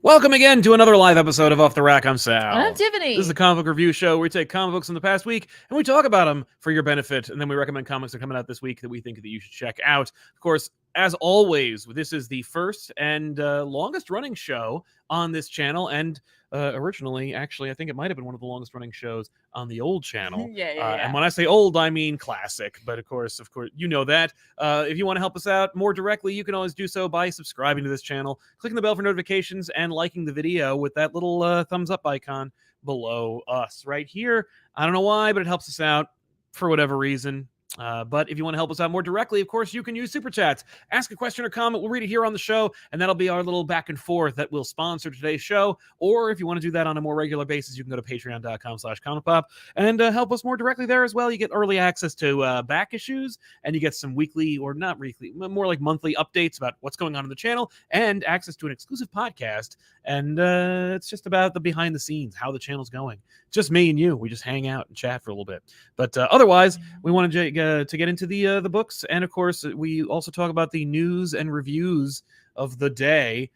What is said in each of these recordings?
Welcome again to another live episode of Off the Rack. I'm Sal. I'm Tiffany. This is a comic book review show where we take comic books in the past week and we talk about them for your benefit, and then we recommend comics that are coming out this week that we think that you should check out. Of course, as always, this is the first and longest running show on this channel, and originally, actually, I think it might have been one of the longest running shows on the old channel. Yeah. And when I say old, I mean classic. But of course, you know that. If you want to help us out more directly, you can always do so by subscribing to this channel, clicking the bell for notifications, and liking the video with that little thumbs up icon below us right here. I don't know why, but it helps us out for whatever reason. But if you want to help us out more directly, of course, you can use Super Chats. Ask a question or comment. We'll read it here on the show, and that'll be our little back and forth that will sponsor today's show. Or if you want to do that on a more regular basis, you can go to patreon.com/ComicPop and help us more directly there as well. You get early access to back issues, and you get some weekly, or not weekly, more like monthly updates about what's going on in the channel, and access to an exclusive podcast. And it's just about the behind the scenes, how the channel's going. Just me and you. We just hang out and chat for a little bit. But otherwise, we want to get into the books, and of course, we also talk about the news and reviews of the day.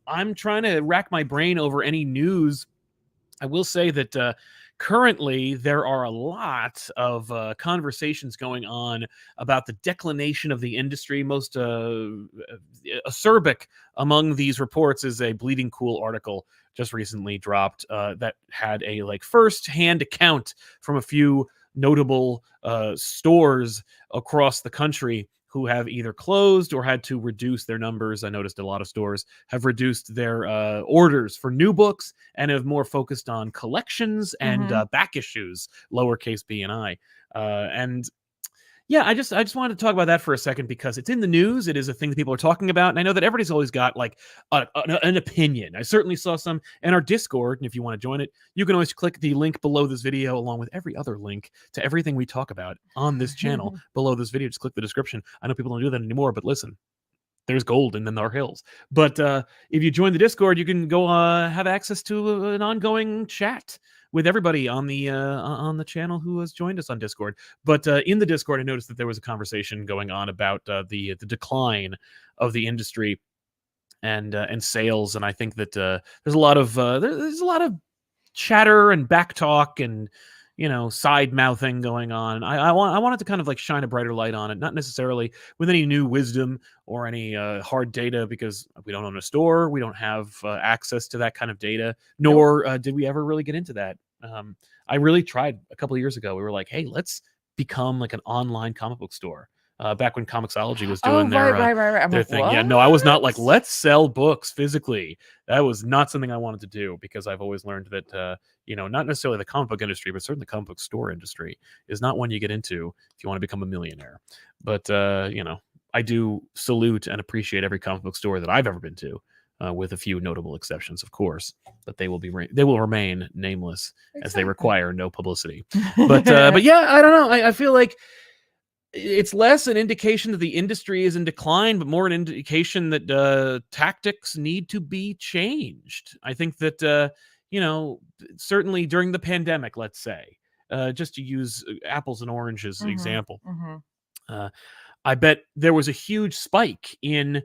I'm trying to rack my brain over any news. I will say that currently there are a lot of conversations going on about the declination of the industry. Most acerbic among these reports is a Bleeding Cool article just recently dropped that had a first-hand account from a few notable stores across the country who have either closed or had to reduce their numbers. I noticed a lot of stores have reduced their orders for new books and have more focused on collections and back issues, lowercase b and I. And yeah, I just wanted to talk about that for a second because it's in the news. It is a thing that people are talking about, and I know that everybody's always got an opinion. I certainly saw some in our Discord, and if you want to join it, you can always click the link below this video, along with every other link to everything we talk about on this channel below this video. Just click the description. I know people don't do that anymore, but listen, there's gold in our hills. But if you join the Discord, you can go have access to an ongoing chat with everybody on the channel who has joined us on Discord. But in the Discord, I noticed that there was a conversation going on about the decline of the industry and sales, and I think that there's a lot of chatter and back talk and side mouthing going on. I wanted to kind of shine a brighter light on it, not necessarily with any new wisdom or any hard data, because we don't own a store, we don't have access to that kind of data, nor did we ever really get into that. I really tried a couple of years ago. We were like, hey, let's become like an online comic book store. Back when Comixology was doing their thing. What? Yeah, no, I was not like, let's sell books physically. That was not something I wanted to do, because I've always learned that, not necessarily the comic book industry, but certainly the comic book store industry is not one you get into if you want to become a millionaire. But, I do salute and appreciate every comic book store that I've ever been to, with a few notable exceptions, of course. But they will remain nameless, as they require no publicity. But yeah, I don't know. I feel like it's less an indication that the industry is in decline, but more an indication that tactics need to be changed. I think that, certainly during the pandemic, let's say, just to use apples and oranges example, I bet there was a huge spike in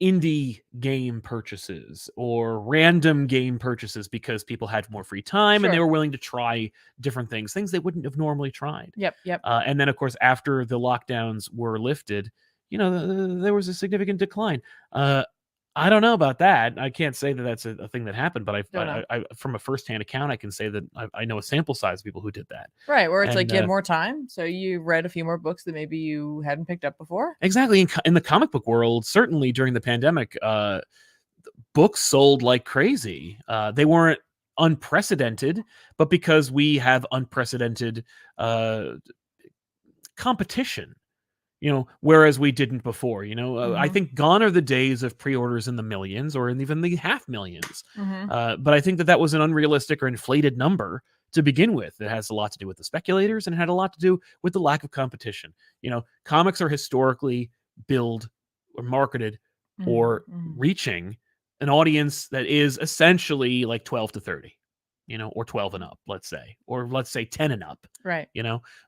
indie game purchases or random game purchases because people had more free time and they were willing to try different things they wouldn't have normally tried. Yep. And then, of course, after the lockdowns were lifted, there was a significant decline. I don't know about that. I can't say that that's a thing that happened, but I from a firsthand account, I can say that I know a sample size of people who did that. Right, where it's you had more time, so you read a few more books that maybe you hadn't picked up before. Exactly. In the comic book world, certainly during the pandemic, books sold like crazy. They weren't unprecedented, but because we have unprecedented competition, whereas we didn't before. I think gone are the days of pre-orders in the millions or in even the half millions. But I think that was an unrealistic or inflated number to begin with. It has a lot to do with the speculators, and it had a lot to do with the lack of competition. Comics are historically billed or marketed or reaching an audience that is essentially like 12 to 30. Or 12 and up, let's say, or let's say 10 and up. Right.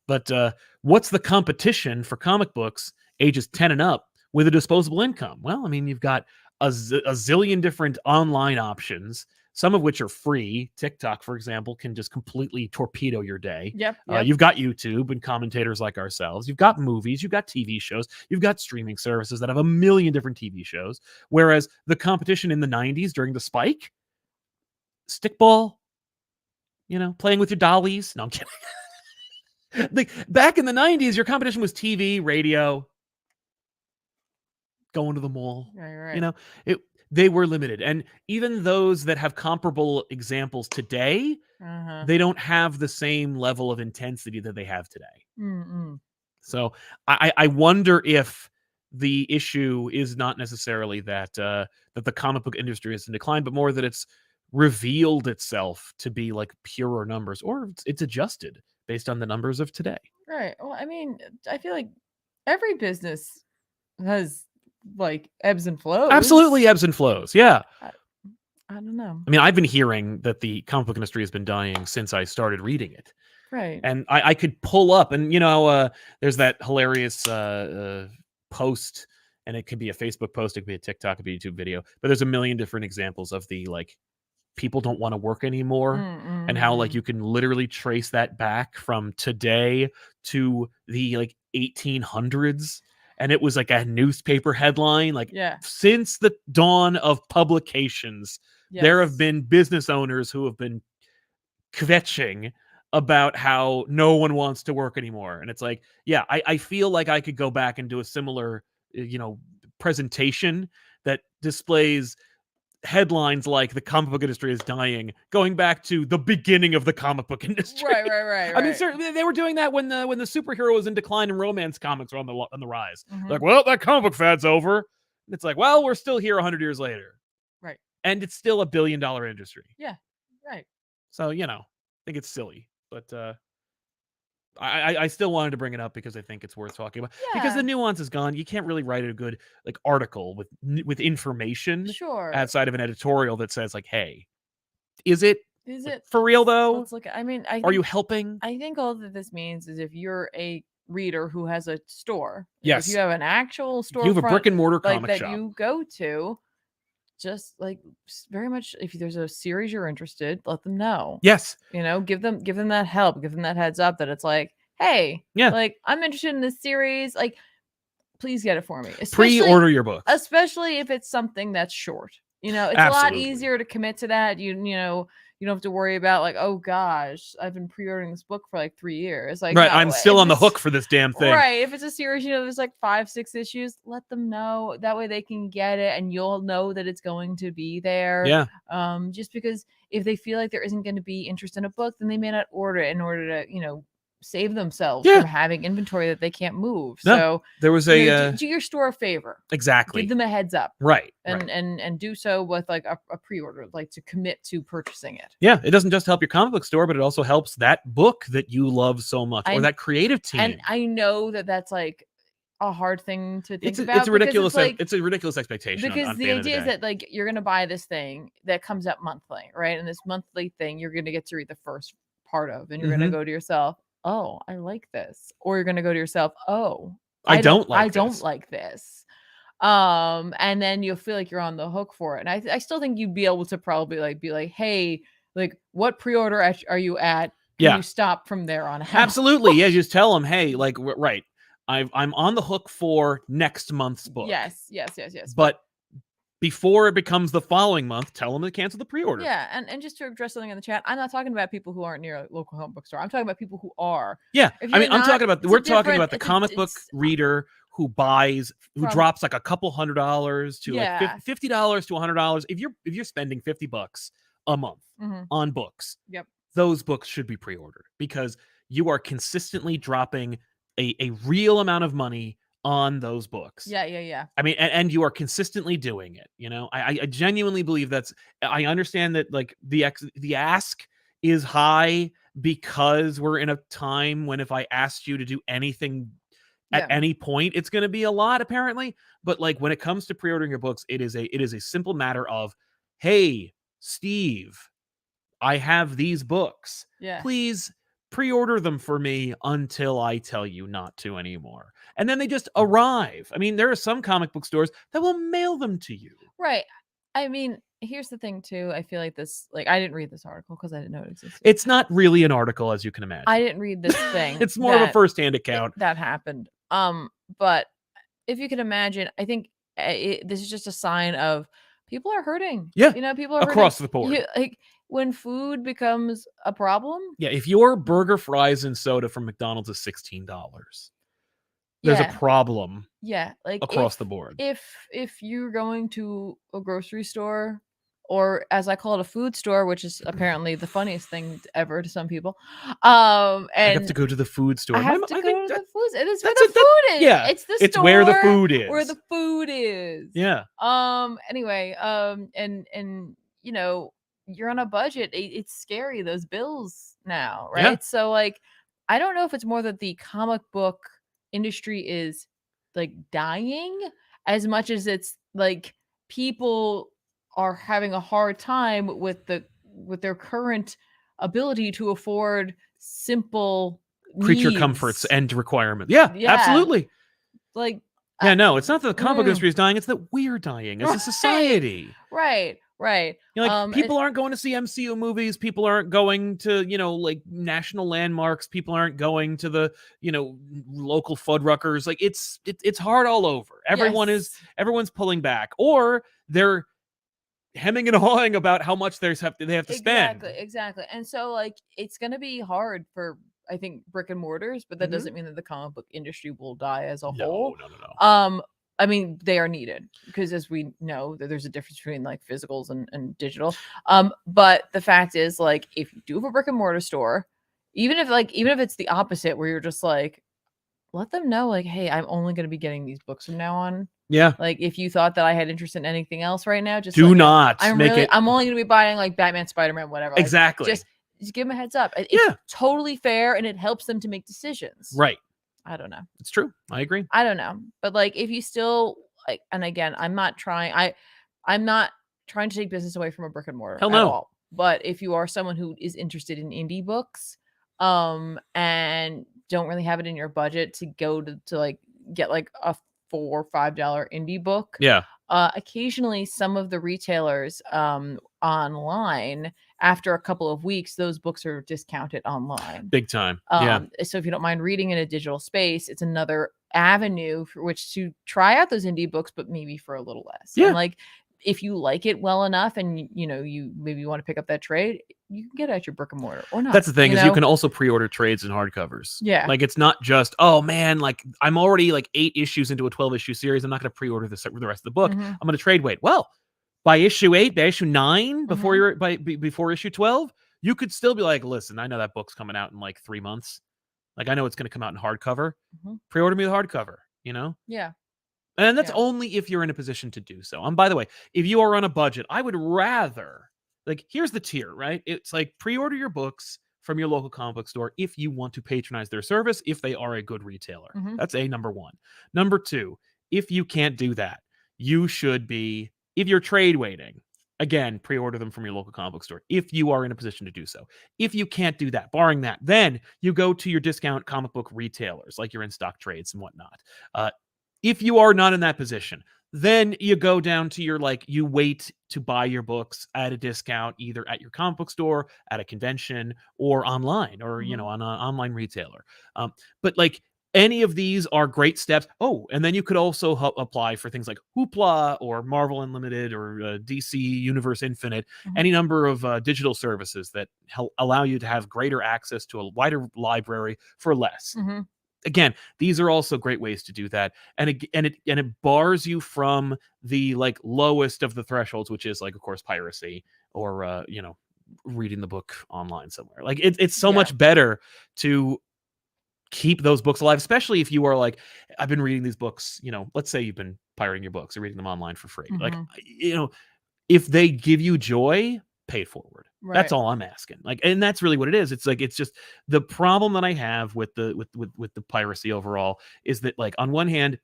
But what's the competition for comic books ages 10 and up with a disposable income? Well, I mean, you've got a zillion different online options, some of which are free. TikTok, for example, can just completely torpedo your day. Yep. You've got YouTube and commentators like ourselves. You've got movies. You've got TV shows. You've got streaming services that have a million different TV shows. Whereas the competition in the 90s during the spike, stickball, playing with your dollies. No, I'm kidding. Back in the 90s, your competition was TV, radio, going to the mall. Right. They were limited. And even those that have comparable examples today, they don't have the same level of intensity that they have today. So I wonder if the issue is not necessarily that the comic book industry is in decline, but more that it's revealed itself to be like purer numbers, or it's adjusted based on the numbers of today. Right. Well, I mean, I feel like every business has like ebbs and flows. Absolutely ebbs and flows. Yeah. I don't know. I mean, I've been hearing that the comic book industry has been dying since I started reading it. Right. And I could pull up, and there's that hilarious post, and it could be a Facebook post, it could be a TikTok, it could be a YouTube video, but there's a million different examples of the like people don't want to work anymore, and how like you can literally trace that back from today to the like 1800s. And it was like a newspaper headline, like, since the dawn of publications, there have been business owners who have been kvetching about how no one wants to work anymore. And it's like, I feel like I could go back and do a similar, presentation that displays headlines like the comic book industry is dying, going back to the beginning of the comic book industry. Right. I mean, certainly they were doing that when the superhero was in decline and romance comics were on the rise. Like, well, that comic book fad's over. And it's like, well, we're still here 100 years later. Right. And it's still $1 billion industry. Yeah. Right. So, I think it's silly, but I still wanted to bring it up because I think it's worth talking about. Because the nuance is gone. You can't really write a good like article with information outside of an editorial that says like, hey, is it for real though? Let's look at, I mean, are you helping? I think all that this means is if you're a reader who has a store, yes, if you have an actual store, you have a brick and mortar comic that shop you go to, just like very much, if there's a series you're interested, let them know. Yes. Give them that help, give them that heads up that it's like, hey, like I'm interested in this series, like please get it for me. Pre-order your book. Especially if it's something that's short. It's a lot easier to commit to that. You don't have to worry about like, oh gosh, I've been pre-ordering this book for like 3 years. Like, right, I'm still on the hook for this damn thing. Right. If it's a series, there's like 5-6 issues, let them know. That way they can get it and you'll know that it's going to be there. Yeah. Just because if they feel like there isn't going to be interest in a book, then they may not order it in order to, save themselves from having inventory that they can't move. No, so there was do your store a favor. Exactly. Give them a heads up. Right. And do so with like a pre-order, like to commit to purchasing it. Yeah. It doesn't just help your comic book store, but it also helps that book that you love so much, or that creative team. And I know that that's like a hard thing to think about. It's ridiculous. It's a ridiculous expectation. Because the idea is that like you're gonna buy this thing that comes out monthly, right? And this monthly thing you're gonna get to read the first part of, and you're gonna go to yourself, oh, I like this. Or you're going to go to yourself, oh, I don't like this. And then you'll feel like you're on the hook for it. And I still think you'd be able to probably like be like, hey, like what pre-order are you at? Can you stop from there on out? Absolutely. Yeah. Just tell them, hey, like, right. I'm on the hook for next month's book. Yes. But before it becomes the following month, tell them to cancel the pre-order. Yeah, and just to address something in the chat, I'm not talking about people who aren't near a local comic book store. I'm talking about people who are. Yeah, I mean, we're talking about the comic book reader who drops like a couple $100 to like $50 to $100. If you're spending $50 a month on books, those books should be pre-ordered because you are consistently dropping a real amount of money on those books. Yeah. I mean, and you are consistently doing it. I genuinely believe I understand that like the ask is high because we're in a time when if I asked you to do anything at any point, it's going to be a lot apparently. But like when it comes to pre-ordering your books, it is a simple matter of, hey, Steve, I have these books. Yeah. Please pre-order them for me until I tell you not to anymore. And then they just arrive. I mean, there are some comic book stores that will mail them to you. Right. I mean, here's the thing too. I feel like this, like, I didn't read this article because I didn't know it existed. It's not really an article, as you can imagine. I didn't read this thing. It's more of a first-hand account that happened. But if you can imagine, I think this is just a sign of people are hurting. Yeah, you know, people are across hurting. the board. Like when food becomes a problem. Yeah, if your burger, fries, and soda from McDonald's is $16, there's a problem. Yeah, like across the board. If you're going to a grocery store, or as I call it, a food store, which is apparently the funniest thing ever to some people. And I have to go to the food store. I have to go to the food. It is where the food is. Yeah, it's the it's store where the food is. Where the food is. Yeah. Anyway. And you know, you're on a budget. It's scary, those bills now, right? Yeah. So like, I don't know if it's more that the comic book industry is like dying as much as it's like people are having a hard time with their current ability to afford simple creature needs. comforts and requirements. Yeah, absolutely. Like, yeah, no, it's not that the comic book industry is dying, it's that we're dying as a society. Right. You know, like, people aren't going to see MCU movies, people aren't going to, you know, like national landmarks, people aren't going to the, you know, local Fuddruckers. Like it's hard all over. Everyone's pulling back, or they're hemming and hawing about how much they have to spend. Exactly. And so like it's gonna be hard for, I think, brick and mortars, but that doesn't mean that the comic book industry will die as a whole. No. I mean, they are needed because, as we know, that there's a difference between like physicals and digital. But the fact is, like, if you do have a brick and mortar store, even if it's the opposite, where you're just like, let them know, like, hey, I'm only going to be getting these books from now on. Yeah. Like, if you thought that I had interest in anything else right now, just do not. I'm only going to be buying like Batman, Spider-Man, whatever. Exactly. Like, just give them a heads up. It's totally fair, and it helps them to make decisions. Right. I don't know. It's true. I agree. I don't know. But like, if you still like, and again, I'm not trying to take business away from a brick and mortar at all. But if you are someone who is interested in indie books, and don't really have it in your budget to go to like get like a $4 or $5 indie book. Yeah. Occasionally some of the retailers online, after a couple of weeks, those books are discounted online. Big time. So if you don't mind reading in a digital space, it's another avenue for which to try out those indie books, but maybe for a little less. Yeah. And like, if you like it well enough and you know, you maybe want to pick up that trade, you can get it at your brick and mortar or not. That's the thing, you can also pre-order trades and hardcovers. Yeah. Like, it's not just, oh man, like I'm already like 8 issues into a 12-issue series. I'm not going to pre-order the rest of the book. I'm going to trade wait. Well, by issue 8, by issue 9, before you're before issue 12, you could still be like, listen, I know that book's coming out in like 3 months. Like, I know it's going to come out in hardcover. Pre-order me the hardcover, you know? Yeah. And that's only if you're in a position to do so. And by the way, if you are on a budget, I would rather, like, here's the tier, right? It's like pre-order your books from your local comic book store if you want to patronize their service, if they are a good retailer. That's number 1. Number 2, if you can't do that, you should be, if you're trade waiting, again, pre-order them from your local comic book store if you are in a position to do so. If you can't do that, barring that, then you go to your discount comic book retailers, like your in-stock trades and whatnot. If you are not in that position, then you go down to your, like, you wait to buy your books at a discount, either at your comic book store, at a convention, or online, or, you know, on an online retailer. But like, any of these are great steps. Oh, and then you could also apply for things like Hoopla or Marvel Unlimited or DC Universe Infinite, any number of digital services that allow you to have greater access to a wider library for less. Again, these are also great ways to do that, and it bars you from the like lowest of the thresholds, which is like, of course, piracy or you know, reading the book online somewhere. Like, it's so much better to keep those books alive, especially if you are like, I've been reading these books. You know, let's say you've been pirating your books or reading them online for free. Like, you know, if they give you joy, pay it forward. That's all I'm asking. Like, and that's really what it is. It's like, it's just the problem that I have with the piracy overall is that, like, on one hand,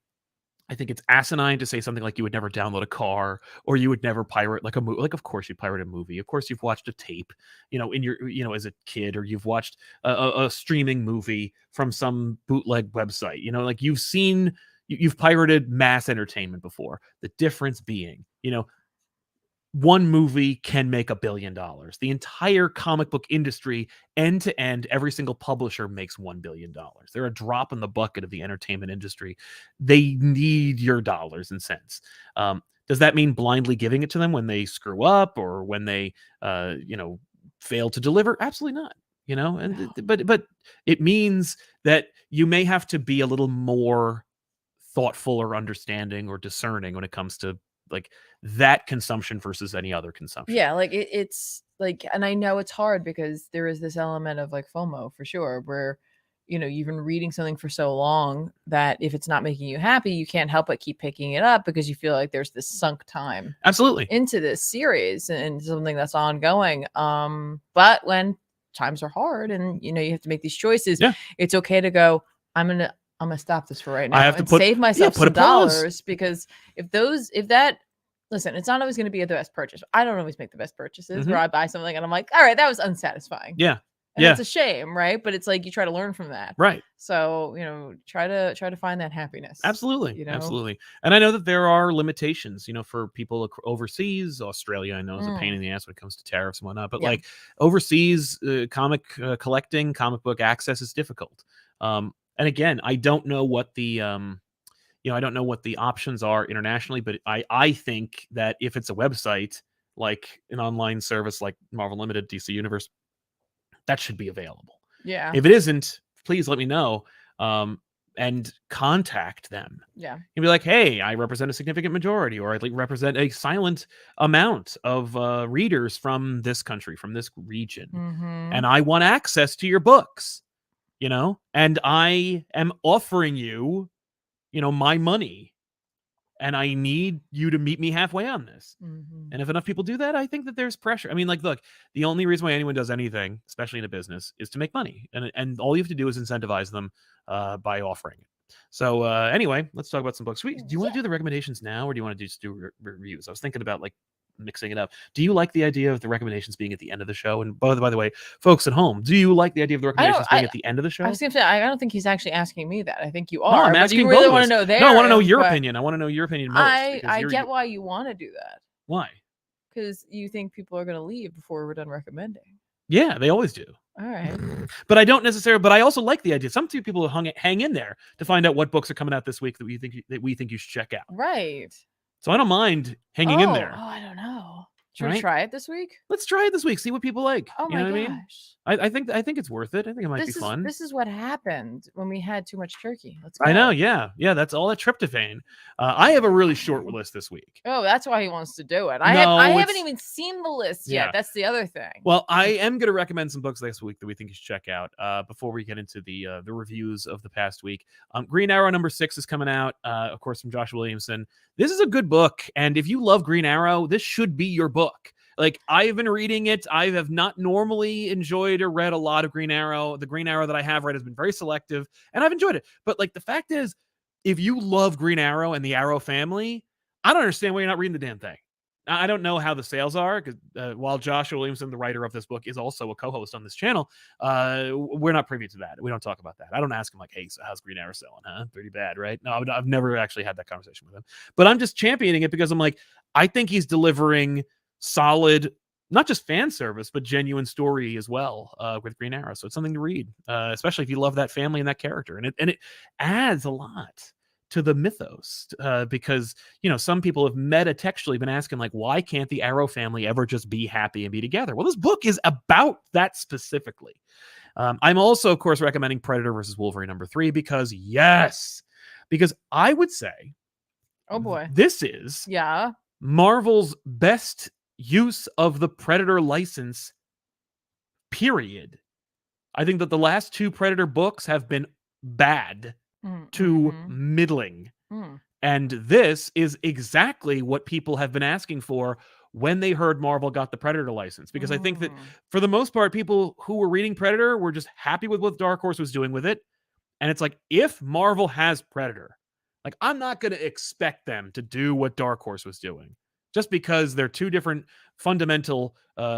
I think it's asinine to say something like you would never download a car or you would never pirate like a movie. Like, of course you'd pirate a movie. Of course you've watched a tape, in your, as a kid, or you've watched a streaming movie from some bootleg website. Like you've pirated mass entertainment before. The difference being, one movie can make $1 billion. The entire comic book industry, end to end, every single publisher makes $1 billion. They're a drop in the bucket of the entertainment industry. They need your dollars and cents. Does that mean blindly giving it to them when they screw up or when they, fail to deliver? Absolutely not. But it means that you may have to be a little more thoughtful or understanding or discerning when it comes to like that consumption versus any other consumption. Yeah, like it's like, and I know it's hard because there is this element of like FOMO for sure, where you've been reading something for so long that if it's not making you happy, you can't help but keep picking it up because you feel like there's this sunk time absolutely into this series and something that's ongoing. But when times are hard and you have to make these choices, it's okay to go, I'm gonna stop this for right now. I have to save myself some dollars, because listen, it's not always going to be the best purchase. I don't always make the best purchases where I buy something and I'm like, all right, that was unsatisfying. Yeah. And it's a shame, right? But it's like you try to learn from that. Right. So, try to find that happiness. Absolutely. Absolutely. And I know that there are limitations, for people overseas. Australia, I know, is a pain in the ass when it comes to tariffs and whatnot. But like overseas comic collecting, comic book access is difficult. And again, I don't know what the I don't know what the options are internationally, but I think that if it's a website like an online service like Marvel Limited, DC Universe, that should be available. Yeah. If it isn't, please let me know and contact them. Yeah. And be like, hey, I represent a significant majority, or I represent a silent amount of readers from this country, from this region, and I want access to your books. And I am offering you, my money, and I need you to meet me halfway on this. And if enough people do that, I think that there's pressure. I mean, like, look, the only reason why anyone does anything, especially in a business, is to make money. And all you have to do is incentivize them by offering it. So anyway, let's talk about some books. Do you want to do the recommendations now, or do you want to just do reviews? I was thinking about like mixing it up. Do you like the idea of the recommendations being at the end of the show? And by the way, folks at home, do you like the idea of the recommendations being at the end of the show? I was gonna say, I don't think he's actually asking me that. I think you are. No, I'm asking you really want to know No, I want to know your opinion. I want to know your opinion most. I get why you want to do that. Why? Because you think people are going to leave before we're done recommending. Yeah, they always do. All right. But I don't necessarily. But I also like the idea. Some people hang in there to find out what books are coming out this week that we think you should check out. Right. So I don't mind hanging in there. Oh, I don't know. Should we try it this week? Let's try it this week. See what people like. Oh my gosh. I think it's worth it. I think it might be fun. This is what happened when we had too much turkey. Let's go. I know. Yeah. That's all that tryptophan. I have a really short list this week. Oh, that's why he wants to do it. I haven't even seen the list yet. That's the other thing. Well, I am going to recommend some books next week that we think you should check out before we get into the reviews of the past week. Green Arrow #6 is coming out, of course, from Josh Williamson. This is a good book, and if you love Green Arrow, this should be your book. Like, I've been reading it. I have not normally enjoyed or read a lot of Green Arrow. The Green Arrow that I have read has been very selective, and I've enjoyed it. But, like, the fact is, if you love Green Arrow and the Arrow family, I don't understand why you're not reading the damn thing. I don't know how the sales are, because while Joshua Williamson, the writer of this book, is also a co-host on this channel, we're not privy to that. We don't talk about that. I don't ask him, like, hey, so how's Green Arrow selling, huh? Pretty bad, right? No, I've never actually had that conversation with him. But I'm just championing it because I'm like, I think he's delivering solid, not just fan service, but genuine story as well with Green Arrow. So it's something to read, especially if you love that family and that character. And it adds a lot to the mythos because, some people have metatextually been asking, like, why can't the Arrow family ever just be happy and be together? Well, this book is about that specifically. I'm also, of course, recommending Predator versus Wolverine #3 because I would say, oh boy, this is Marvel's best use of the Predator license, period. I think that the last 2 Predator books have been bad to middling. And this is exactly what people have been asking for when they heard Marvel got the Predator license. Because I think that for the most part, people who were reading Predator were just happy with what Dark Horse was doing with it. And it's like, if Marvel has Predator, Like, I'm not going to expect them to do what Dark Horse was doing, just because they're two different fundamental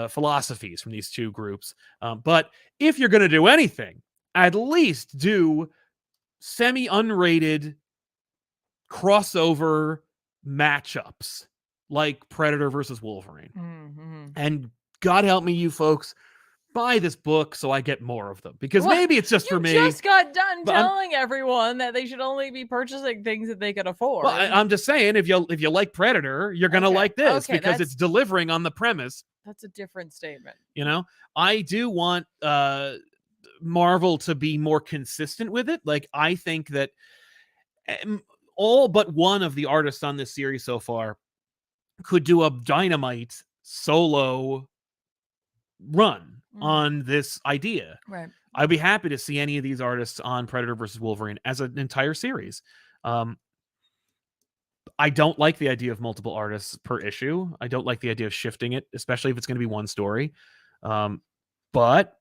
philosophies from these two groups. But if you're going to do anything, at least do semi-unrated crossover matchups like Predator versus Wolverine. Mm-hmm. And God help me, you folks, buy this book so I get more of them, because maybe it's just for me. You just got done telling everyone that they should only be purchasing things that they could afford. Well, I'm just saying, if you like Predator, you're gonna like this, because it's delivering on the premise. That's a different statement. You know, I do want Marvel to be more consistent with it. Like, I think that all but one of the artists on this series so far could do a dynamite solo run on this idea. Right. I'd be happy to see any of these artists on Predator versus Wolverine as an entire series. I don't like the idea of multiple artists per issue. I don't like the idea of shifting it, especially if it's going to be one story. But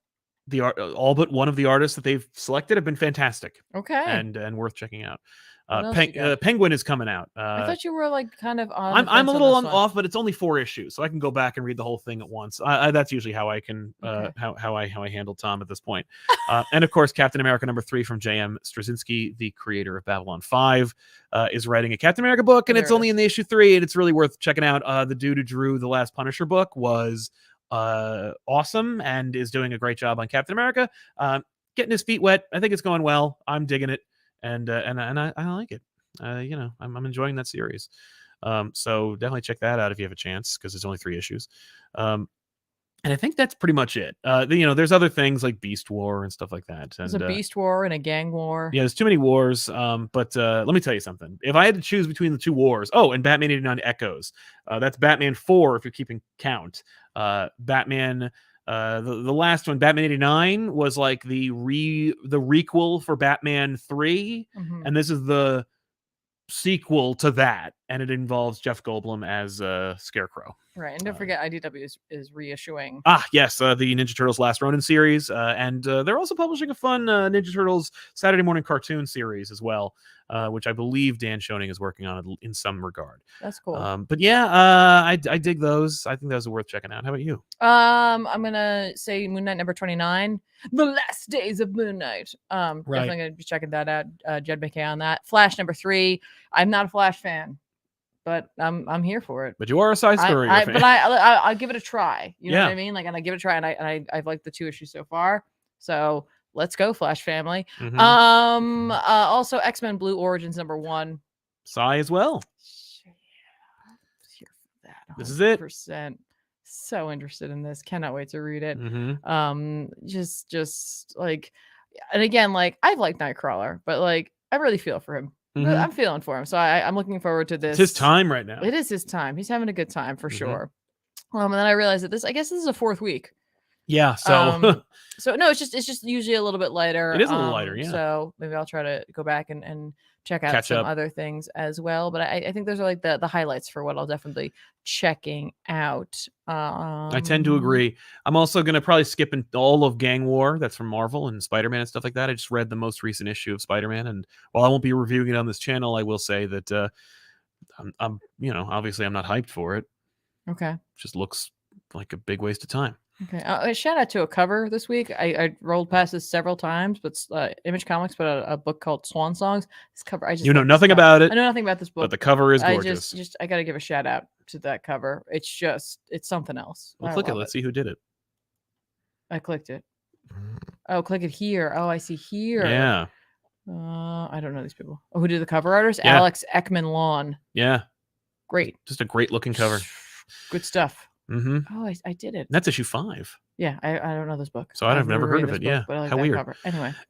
all but one of the artists that they've selected have been fantastic. Okay. And worth checking out. Penguin is coming out. I thought you were like kind of on. I'm a little off, but it's only 4 issues, so I can go back and read the whole thing at once. That's usually how I can how I handle Tom at this point. And of course, Captain America #3 from J.M. Straczynski, the creator of Babylon 5, is writing a Captain America book, and it's only in the issue 3, and it's really worth checking out. The dude who drew the last Punisher book was awesome and is doing a great job on Captain America. Getting his feet wet. I think it's going well. I'm digging it. And I like it. I'm enjoying that series. So definitely check that out if you have a chance, because it's only 3 issues. And I think that's pretty much it. There's other things like Beast War and stuff like that. There's a Beast War and a gang war. Yeah, there's too many wars. But let me tell you something. If I had to choose between the 2 wars, and Batman 89 Echoes, that's Batman 4 if you're keeping count. Batman. The last one, Batman 89, was like the requel for Batman 3, and this is the sequel to that, and it involves Jeff Goldblum as Scarecrow. Right, and don't forget IDW is reissuing. Yes, the Ninja Turtles Last Ronin series, and they're also publishing a fun Ninja Turtles Saturday morning cartoon series as well, which I believe Dan Schoening is working on in some regard. That's cool. But yeah, I dig those. I think those are worth checking out. How about you? I'm gonna say Moon Knight #29, The Last Days of Moon Knight. Definitely gonna be checking that out. Jed McKay on that. Flash #3. I'm not a Flash fan, but I'm here for it. But you are a side story fan. But I'll give it a try. You know what I mean? Like, and I give it a try, and I've liked the 2 issues so far. So let's go, Flash family. Also X-Men Blue Origins #1. Psy as well. Yeah, here for that. 100%. This is it. So interested in this. Cannot wait to read it. Just like, and again, like, I've liked Nightcrawler, but like, I really feel for him. I'm feeling for him. So I'm looking forward to this. It's his time right now. It is his time. He's having a good time for sure. And then I realized that I guess this is a 4th week. Yeah. So so no, it's just usually a little bit lighter. It is a little lighter, yeah. So maybe I'll try to go back and check out some other things as well. But I think those are like the highlights for what I'll definitely checking out. I tend to agree. I'm also going to probably skip all of Gang War. That's from Marvel and Spider-Man and stuff like that. I just read the most recent issue of Spider-Man, and while I won't be reviewing it on this channel, I will say that I'm obviously I'm not hyped for it. Okay. It just looks like a big waste of time. Okay. A shout out to a cover this week. I rolled past this several times, but Image Comics put out a book called Swan Songs. This cover, I just know nothing about it. I know nothing about this book, but the cover is gorgeous. I got to give a shout out to that cover. It's something else. Well, click it. Let's see who did it. I clicked it. Oh, click it here. Oh, I see here. Yeah. I don't know these people. Oh, who did the cover artist? Yeah. Alex Ekman Lawn. Yeah. Great. Just a great looking cover. Good stuff. Oh, I did it. That's issue 5. Yeah, I don't know this book. So I've never heard of it. Yeah. But I like How that weird. cover.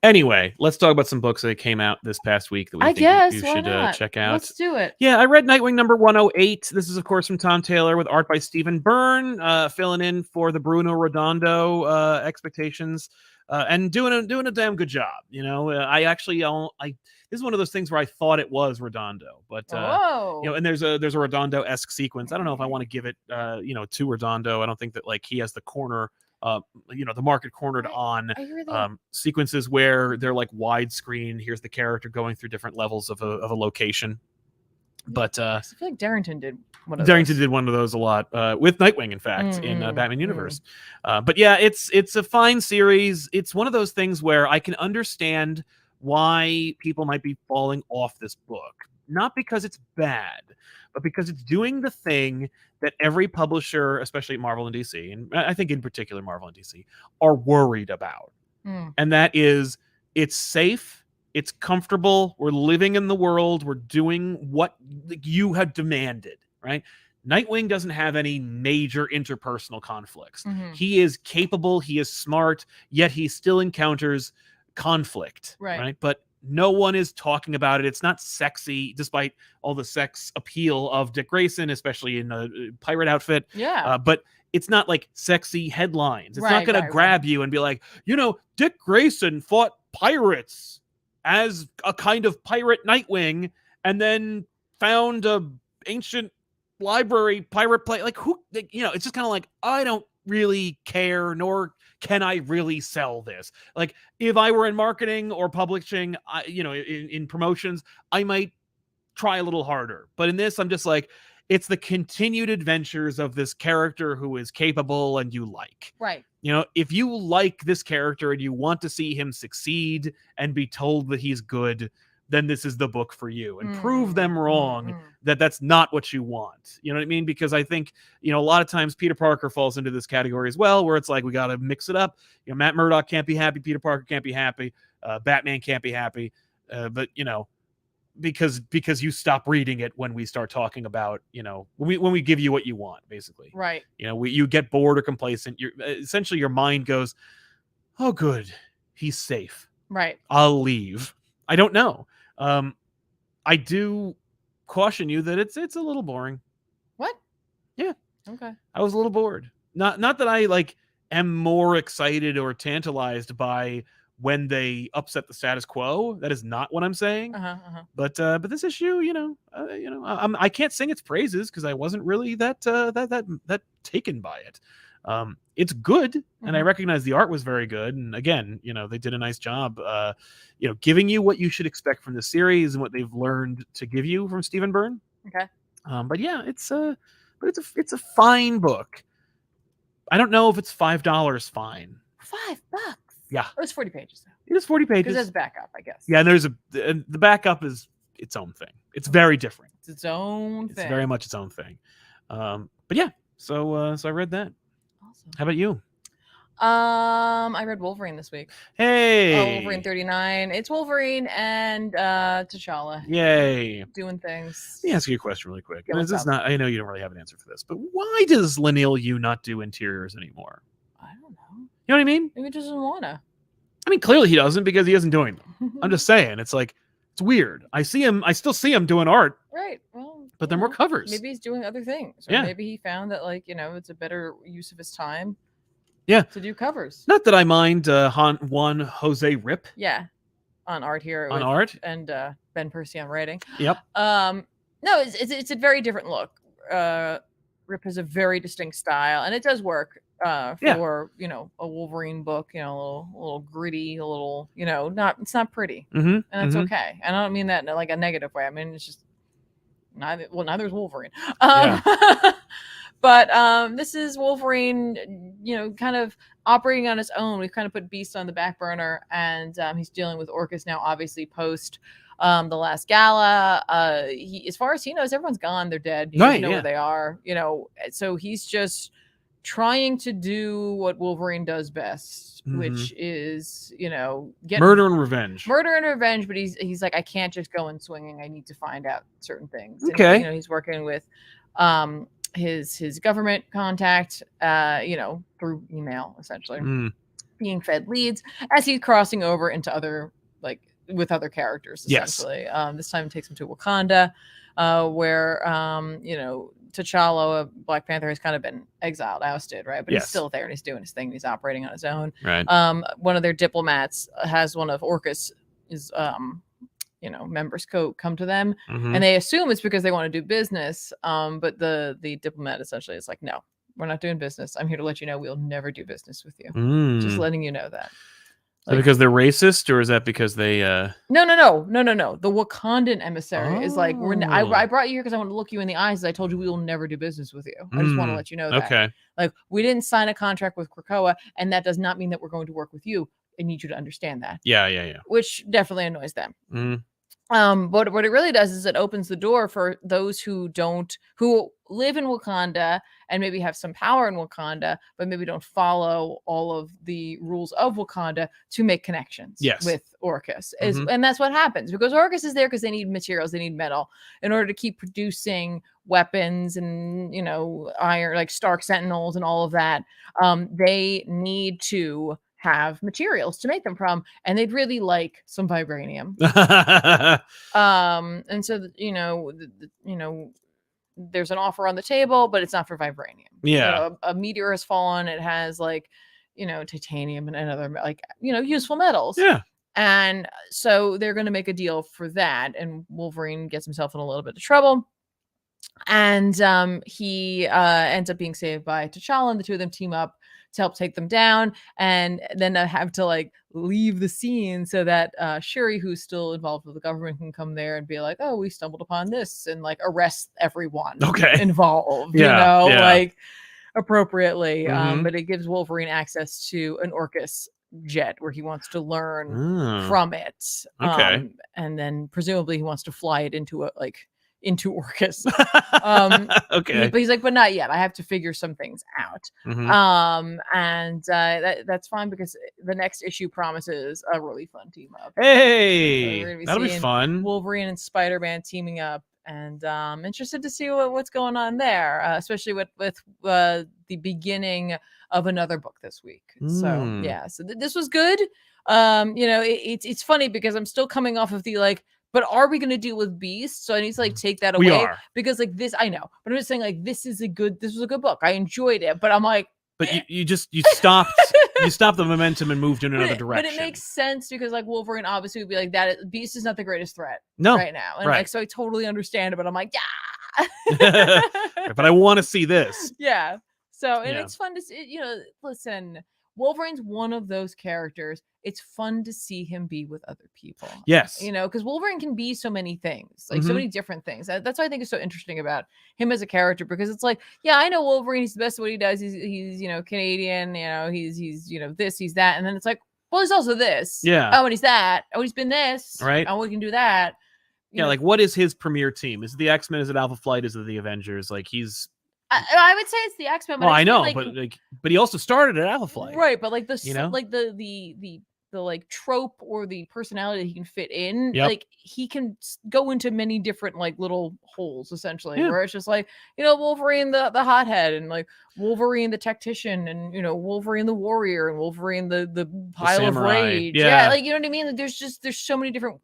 Anyway, let's talk about some books that came out this past week that we think you should check out. Let's do it. Yeah, I read Nightwing #108. This is, of course, from Tom Taylor with art by Stephen Byrne, filling in for the Bruno Redondo expectations, and doing a damn good job. This is one of those things where I thought it was Redondo, but and there's a Redondo-esque sequence. I don't know if I want to give it to Redondo. I don't think that like he has the corner the market cornered on I hear that. sequences where they're like widescreen. Here's the character going through different levels of a location. But I feel like Darrington did one of Darrington those. did one of those a lot with Nightwing, in fact, in Batman Universe. But yeah, it's a fine series. It's one of those things where I can understand why people might be falling off this book. Not because it's bad, but because it's doing the thing that every publisher, especially Marvel and DC, and I think in particular Marvel and DC, are worried about. And that is, it's safe. It's comfortable. We're living in the world. We're doing what you have demanded, right? Nightwing doesn't have any major interpersonal conflicts. He is capable. He is smart, yet he still encounters conflict, right? But no one is talking about it. It's not sexy, despite all the sex appeal of Dick Grayson, especially in a pirate outfit. But it's not like sexy headlines. It's not going to grab you and be like, Dick Grayson fought pirates as a kind of pirate Nightwing, and then found a ancient library pirate play. Like, who, it's just kind of like, I don't really care, nor can I really sell this. Like, if I were in marketing or publishing, in promotions, I might try a little harder. But in this, I'm just like, it's the continued adventures of this character who is capable and you like. Right. If you like this character and you want to see him succeed and be told that he's good, then this is the book for you. And prove them wrong that that's not what you want. You know what I mean? Because I think, a lot of times Peter Parker falls into this category as well, where it's like, we got to mix it up. Matt Murdock can't be happy. Peter Parker can't be happy. Batman can't be happy. But because you stop reading it when we start talking about, when we give you what you want, basically. Right. You get bored or complacent. Essentially your mind goes, oh, good, he's safe. Right. I'll leave. I don't know. I do caution you that it's a little boring. What? Yeah. Okay. I was a little bored. Not that I am more excited or tantalized by when they upset the status quo. That is not what I'm saying. But this issue, I can't sing its praises because I wasn't really that taken by it. It's good, and I recognize the art was very good. And again, they did a nice job, giving you what you should expect from the series and what they've learned to give you from Stephen Byrne. Okay. But yeah, it's a fine book. I don't know if it's $5 fine. $5. Yeah. Oh, it's 40 pages though. It is 40 pages. Because there's backup, I guess. Yeah, and there's the backup is its own thing. It's very different. It's its own thing. It's very much its own thing. But yeah, so I read that. Awesome. How about you? I read Wolverine this week. Hey. Wolverine 39. It's Wolverine and T'Challa. Yay. Doing things. Let me ask you a question really quick. Yeah, I know you don't really have an answer for this, but why does Leinil Yu not do interiors anymore? I don't know. You know what I mean? Maybe he doesn't wanna. I mean, clearly he doesn't because he isn't doing them. I'm just saying, it's like, it's weird. I still see him doing art. Right. Well, but they're more covers. Maybe he's doing other things. Or maybe he found that it's a better use of his time. Yeah. To do covers. Not that I mind Juan Jose Rip. Yeah. On art here. On art. And Ben Percy on writing. Yep. No, it's a very different look. Rip has a very distinct style, and it does work for a Wolverine book. A little gritty, a little it's not pretty, and that's okay. And I don't mean that in like a negative way. I mean it's just neither is Wolverine. But this is Wolverine, kind of operating on his own. We've kind of put Beast on the back burner, and he's dealing with Orcus now, obviously post the last gala. As far as he knows, everyone's gone. They're dead. He doesn't know where they are. So he's just trying to do what Wolverine does best, which is, get murder and revenge. But he's like, I can't just go in swinging. I need to find out certain things. Okay. And, he's working with his government contact, through email, essentially being fed leads as he's crossing over into other with other characters, essentially. This time it takes him to Wakanda, where T'Challa, Black Panther, has kind of been exiled, ousted, right? But he's still there and he's doing his thing. And he's operating on his own. Right. One of their diplomats has one of Orcus' members come to them, and they assume it's because they want to do business. But the diplomat essentially is like, no, we're not doing business. I'm here to let you know we'll never do business with you. Just Mm. letting you know that. Is that because they're racist, or is that because they No. The Wakandan emissary is like, I brought you here because I want to look you in the eyes. As I told you, we will never do business with you. I just want to let you know that. Okay. Like, we didn't sign a contract with Krakoa, and that does not mean that we're going to work with you. I need you to understand that. Yeah. Which definitely annoys them. Mm. But what it really does is it opens the door for those who live in Wakanda and maybe have some power in Wakanda, but maybe don't follow all of the rules of Wakanda to make connections with Orcus. And that's what happens, because Orcus is there because they need materials, they need metal in order to keep producing weapons and, iron, like Stark Sentinels and all of that. They need to have materials to make them from, and they'd really like some vibranium. And so there's an offer on the table, but it's not for vibranium. Yeah. A meteor has fallen. It has titanium and other useful metals. Yeah. And so they're going to make a deal for that, and Wolverine gets himself in a little bit of trouble. And he ends up being saved by T'Challa, and the two of them team up to help take them down, and then have to leave the scene so that Shuri, who's still involved with the government, can come there and be like, oh, we stumbled upon this, and arrest everyone involved, appropriately. But it gives Wolverine access to an Orcus jet where he wants to learn from it. And then presumably he wants to fly it into Orcus. But he's like, but not yet. I have to figure some things out. And that's fine, because the next issue promises a really fun team up. Hey, that'll be fun. Wolverine and Spider-Man teaming up, and interested to see what's going on there, especially with the beginning of another book this week. So yeah, so this was good. It's funny because I'm still coming off of the but are we going to deal with Beast? So I need to take that away. We are. Because this, I know, but I'm just saying this was a good book. I enjoyed it, but I'm like, but you stopped the momentum and moved in another direction. But it makes sense because Wolverine obviously would be like that. Beast is not the greatest threat right now. And so I totally understand it, but I'm like, yeah. But I want to see this. Yeah. So, and it's fun to see, listen, Wolverine's one of those characters. It's fun to see him be with other people. Yes. Because Wolverine can be so many things, so many different things. That's what I think is so interesting about him as a character, because it's yeah, I know Wolverine, he's the best at what he does. He's Canadian, he's this, he's that. And then it's well, he's also this. Yeah. Oh, and he's that. Oh, he's been this. Right. Oh, we can do that. Yeah, what is his premier team? Is it the X-Men? Is it Alpha Flight? Is it the Avengers? He's... I would say it's the X-Men. Well, I know, but he also started at Alpha Flight. Right, but the trope or the personality that he can fit in, he can go into many different little holes, essentially, where it's just Wolverine the hothead, and Wolverine the tactician, and Wolverine the warrior, and Wolverine the pile of rage. Yeah, you know what I mean? There's so many different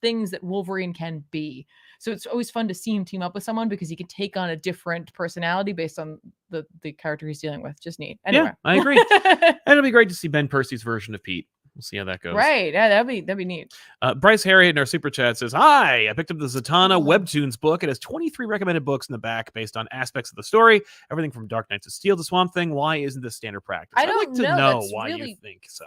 things that Wolverine can be. So it's always fun to see him team up with someone, because he can take on a different personality based on the character he's dealing with. Just neat. Anyway. Yeah, I agree. And it'll be great to see Ben Percy's version of Pete. We'll see how that goes. Right. Yeah, that'd be neat. Bryce Harriet in our super chat says, hi, I picked up the Zatanna Webtoons book. It has 23 recommended books in the back based on aspects of the story. Everything from Dark Knights of Steel to Swamp Thing. Why isn't this standard practice? I'd like to know why you think so.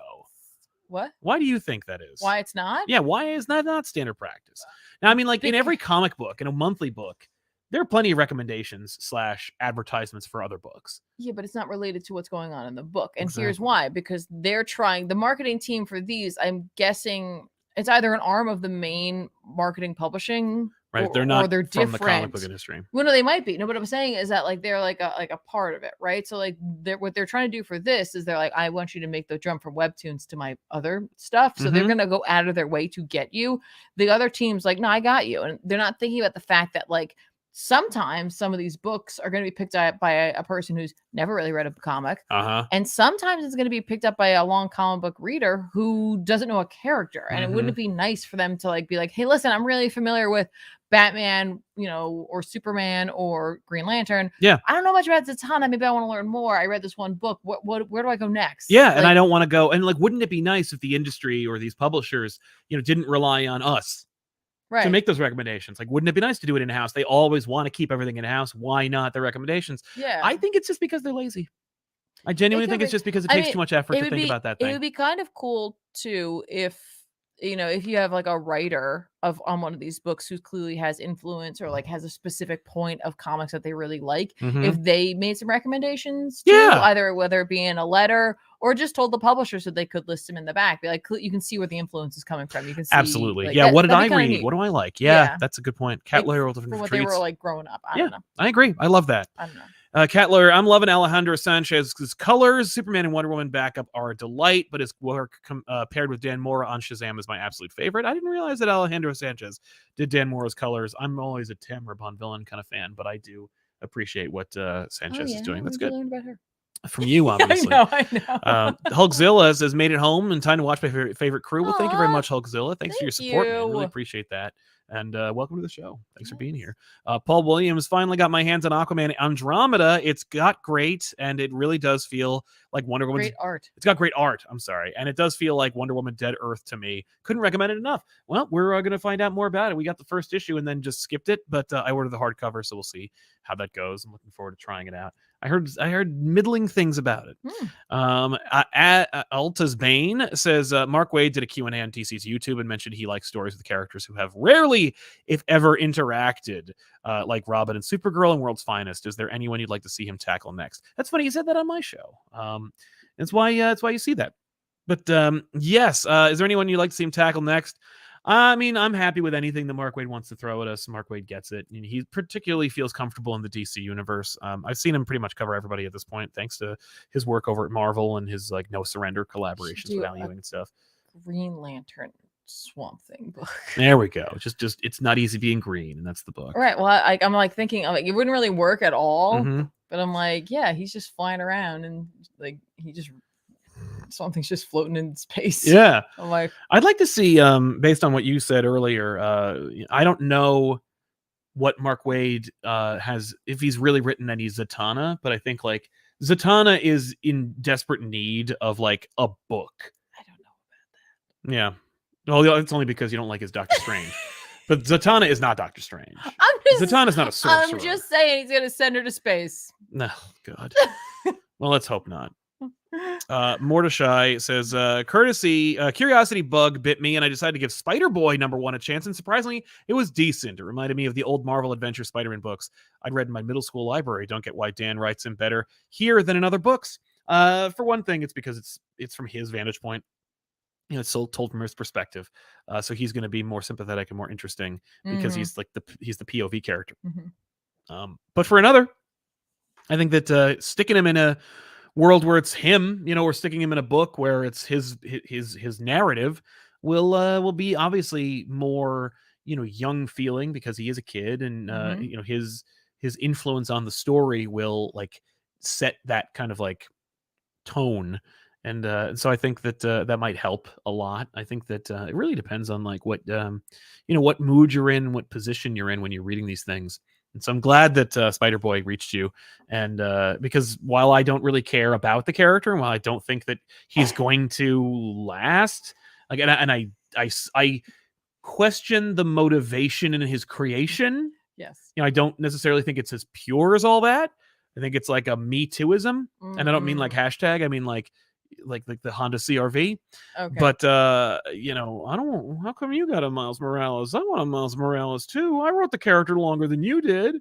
What? Why do you think that is? Why it's not? Yeah, why is that not standard practice? Now, I mean, in every comic book, in a monthly book, there are plenty of recommendations / advertisements for other books. Yeah, but it's not related to what's going on in the book. And here's why. Because they're trying, the marketing team for these, I'm guessing it's either an arm of the main marketing publishing. Right, they're not they're from different. the comic book industry. Well, no, they might be. No, what I'm saying is that they're a part of it, right? So what they're trying to do for this is they're I want you to make the jump from webtoons to my other stuff. So they're gonna go out of their way to get you. The other team's no, I got you, and they're not thinking about the fact that sometimes some of these books are going to be picked up by a person who's never really read a comic. And sometimes it's going to be picked up by a long comic book reader who doesn't know a character. And it wouldn't be nice for them to be hey, listen, I'm really familiar with Batman, or Superman or Green Lantern. Yeah. I don't know much about Zatanna. Maybe I want to learn more. I read this one book. Where do I go next? Yeah. And I don't want to go. And wouldn't it be nice if the industry or these publishers, didn't rely on us to make those recommendations. Like, wouldn't it be nice to do it in-house? They always want to keep everything in-house. Why not the recommendations? Yeah. I think it's just because they're lazy. I genuinely think it's just because it takes too much effort to think about that thing. It would be kind of cool too if if you have like a writer on one of these books who clearly has influence or like has a specific point of comics that they really like, if they made some recommendations too, either whether it be in a letter or just told the publisher so they could list them in the back. Be like, you can see where the influence is coming from. You can see absolutely, like, what did I read? Neat. What do I like? Yeah, that's a good point. Cat Lawyer for what they were like growing up. I don't know. I agree. I love that. I don't know. Cat Lawyer, I'm loving Alejandro Sanchez's colors. Superman and Wonder Woman backup are a delight, but his work paired with Dan Mora on Shazam is my absolute favorite. I didn't realize that Alejandro Sanchez did Dan Mora's colors. I'm always a Tim or Bon Villain kind of fan, but I do appreciate what Sanchez is doing. That's good. Learn about her? From you, obviously. I know. Hulkzilla says, made it home in time to watch my favorite crew. Well, thank you very much, Hulkzilla. Thanks for your support, man. Really appreciate that. And welcome to the show. Thanks for being here. Paul Williams, finally got my hands on Aquaman Andromeda. It's got great, and it really does feel like Wonder Woman. Great art. It's got great art. I'm sorry. And it does feel like Wonder Woman Dead Earth to me. Couldn't recommend it enough. Well, we're going to find out more about it. We got the first issue and then just skipped it, but I ordered the hardcover, so we'll see how that goes. I'm looking forward to trying it out. I heard middling things about it. Alta's Bane says Mark Waid did a Q&A on DC's YouTube and mentioned he likes stories with characters who have rarely, if ever, interacted, like Robin and Supergirl and World's Finest. Is there anyone you'd like to see him tackle next? That's funny. He said that on my show. That's why you see that. But yes, is there anyone you'd like to see him tackle next? I mean, I'm happy with anything that Mark Waid wants to throw at us. Mark Waid gets it. He particularly feels comfortable in the DC universe. I've seen him pretty much cover everybody at this point, thanks to his work over at Marvel and his like No Surrender collaborations with Al Ewing and stuff. Green Lantern Swamp Thing book. There we go. Just it's not easy being green, and that's the book. Right. Well, I'm like thinking, it wouldn't really work at all. But I'm like, yeah, he's just flying around and like something's just floating in space. Yeah. I'm like, I'd like to see, based on what you said earlier, I don't know what Mark Waid has, if he's really written any Zatanna, but I think like Zatanna is in desperate need of like a book. I don't know about that. Yeah. Well, it's only because you don't like his Doctor Strange. But Zatanna is not Doctor Strange. Zatanna's not a sorcerer. I'm just saying he's going to send her to space. No, God. Well, let's hope not. Mordechai says, curiosity bug bit me and I decided to give Spider-Boy #1 a chance, and surprisingly it was decent. It reminded me of the old Marvel Adventure Spider-Man books I'd read in my middle school library. Don't get why Dan writes them better here than in other books. For one thing, it's because it's from his vantage point. It's told from his perspective, so he's going to be more sympathetic and more interesting because he's the POV character. But for another, I think that sticking him in a world where it's him, or sticking him in a book where it's his narrative will be obviously more young feeling because he is a kid, and his influence on the story will like set that kind of like tone, and so I think that that might help a lot. I think that it really depends on like what what mood you're in, what position you're in when you're reading these things. And so I'm glad that Spider-Boy reached you, and because while I don't really care about the character, and while I don't think that he's going to last, like, and I question the motivation in his creation. Yes, I don't necessarily think it's as pure as all that. I think it's like a Me Tooism, and I don't mean like hashtag. I mean like the Honda CRV. Okay. But I don't. How come you got a Miles Morales? I want a Miles Morales too. I wrote the character longer than you did.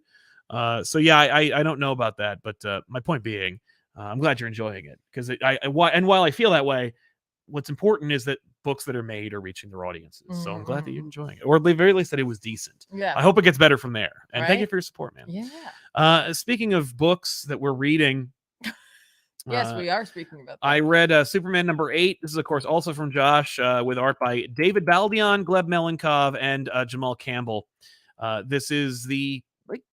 So yeah, I don't know about that, but my point being, I'm glad you're enjoying it, because while I feel that way, what's important is that books that are made are reaching their audiences. So I'm glad that you're enjoying it, or at the very least that it was decent. Yeah. I hope it gets better from there. And thank you for your support, man. Yeah. Speaking of books that we're reading. Yes, we are speaking about that. I read Superman #8. This is, of course, also from Josh, with art by David Baldion, Gleb Melenkov, and Jamal Campbell. This is the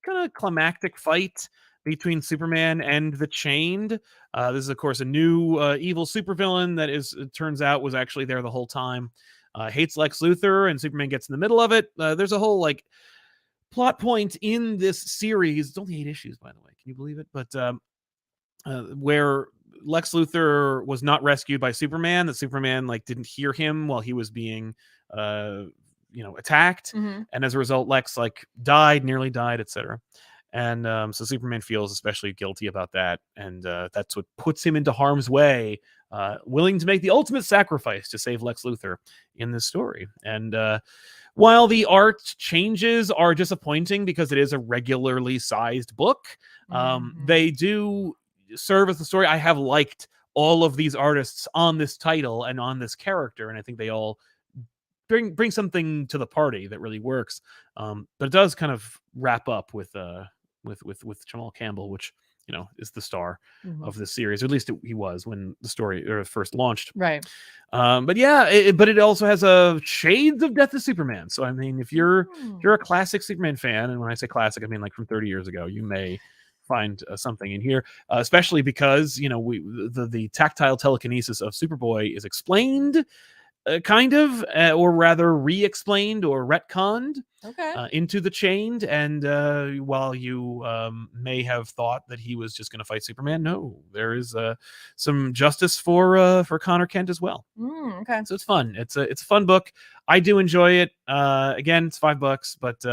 kind of climactic fight between Superman and the Chained. This is, of course, a new evil supervillain that it turns out was actually there the whole time. Hates Lex Luthor, and Superman gets in the middle of it. There's a whole plot point in this series. It's only 8 issues, by the way. Can you believe it? But where Lex Luthor was not rescued by Superman, that Superman didn't hear him while he was being attacked, Mhm. and as a result, Lex like died, nearly died, etc. And so Superman feels especially guilty about that, and that's what puts him into harm's way, willing to make the ultimate sacrifice to save Lex Luthor in this story. And while the art changes are disappointing because it is a regularly sized book, Mhm. they do serve as the story. I have liked all of these artists on this title and on this character, and I think they all bring something to the party that really works. But it does kind of wrap up with Jamal Campbell, which is the star Mhm. of this series, or at least he was when the story first launched. Right. But yeah, but it also has shades of Death of Superman. So I mean, if you're a classic Superman fan, and when I say classic, I mean like from 30 years ago, you may find something in here, especially because the tactile telekinesis of Superboy is explained, kind of, or rather re-explained or retconned Okay. into the Chained. And while you may have thought that he was just going to fight Superman, no, there is some justice for Connor Kent as well. Okay. So it's fun. It's a fun book. I do enjoy it. Again, it's $5, but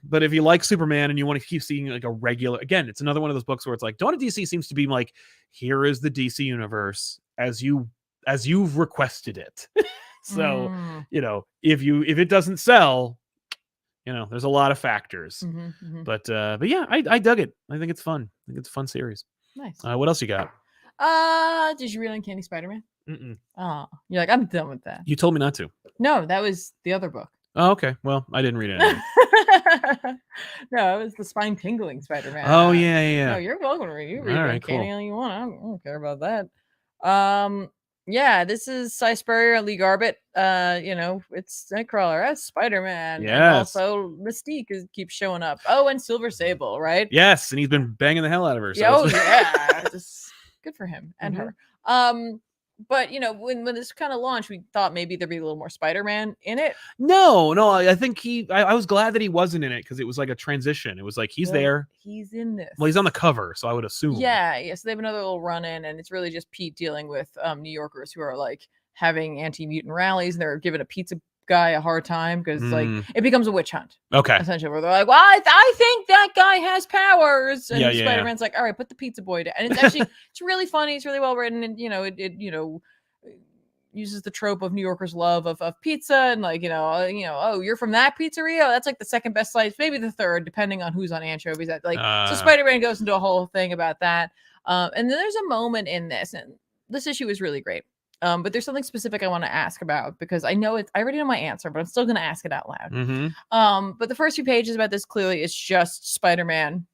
but if you like Superman and you want to keep seeing like a regular, again, it's another one of those books where it's like Dawn of DC seems to be like, here is the DC universe as you've requested it. So if it doesn't sell, there's a lot of factors. But yeah, I dug it. I think it's fun. I think it's a fun series. Nice. What else you got? Did you read Uncanny Spider-Man? Mm-mm. Oh, you're like, I'm done with that. You told me not to. No, that was the other book. Oh, okay. Well, I didn't read it anyway. No, it was the spine tingling Spider-Man. Oh yeah. No, you're welcome to read. You read All right, Uncanny cool. all you want. I don't care about that. Yeah, this is Cy Spurrier and Lee Garbett. It's Nightcrawler as Spider-Man. Yes. And also Mystique keeps showing up. Oh, and Silver Sable, right? Yes, and he's been banging the hell out of her. So yeah. Just good for him and her. But when this kind of launched, we thought maybe there'd be a little more Spider-Man in it. No, I think I was glad that he wasn't in it because it was like a transition. It was like he's there. He's in this. Well, he's on the cover, so I would assume. Yeah. So they have another little run in, and it's really just Pete dealing with New Yorkers who are like having anti-mutant rallies, and they're giving a pizza guy a hard time because like it becomes a witch hunt. Okay. Essentially, where they're like, well, I think that guy has powers, and Spider-Man's like, all right, put the pizza boy down. And it's actually it's really funny. It's really well written, and it uses the trope of New Yorkers' love of pizza, and like oh, you're from that pizzeria. That's like the second best slice, maybe the third, depending on who's on anchovies. So Spider-Man goes into a whole thing about that, and then there's a moment in this, and this issue is really great. But there's something specific I want to ask about because I already know my answer, but I'm still going to ask it out loud. But the first few pages about this clearly is just Spider-Man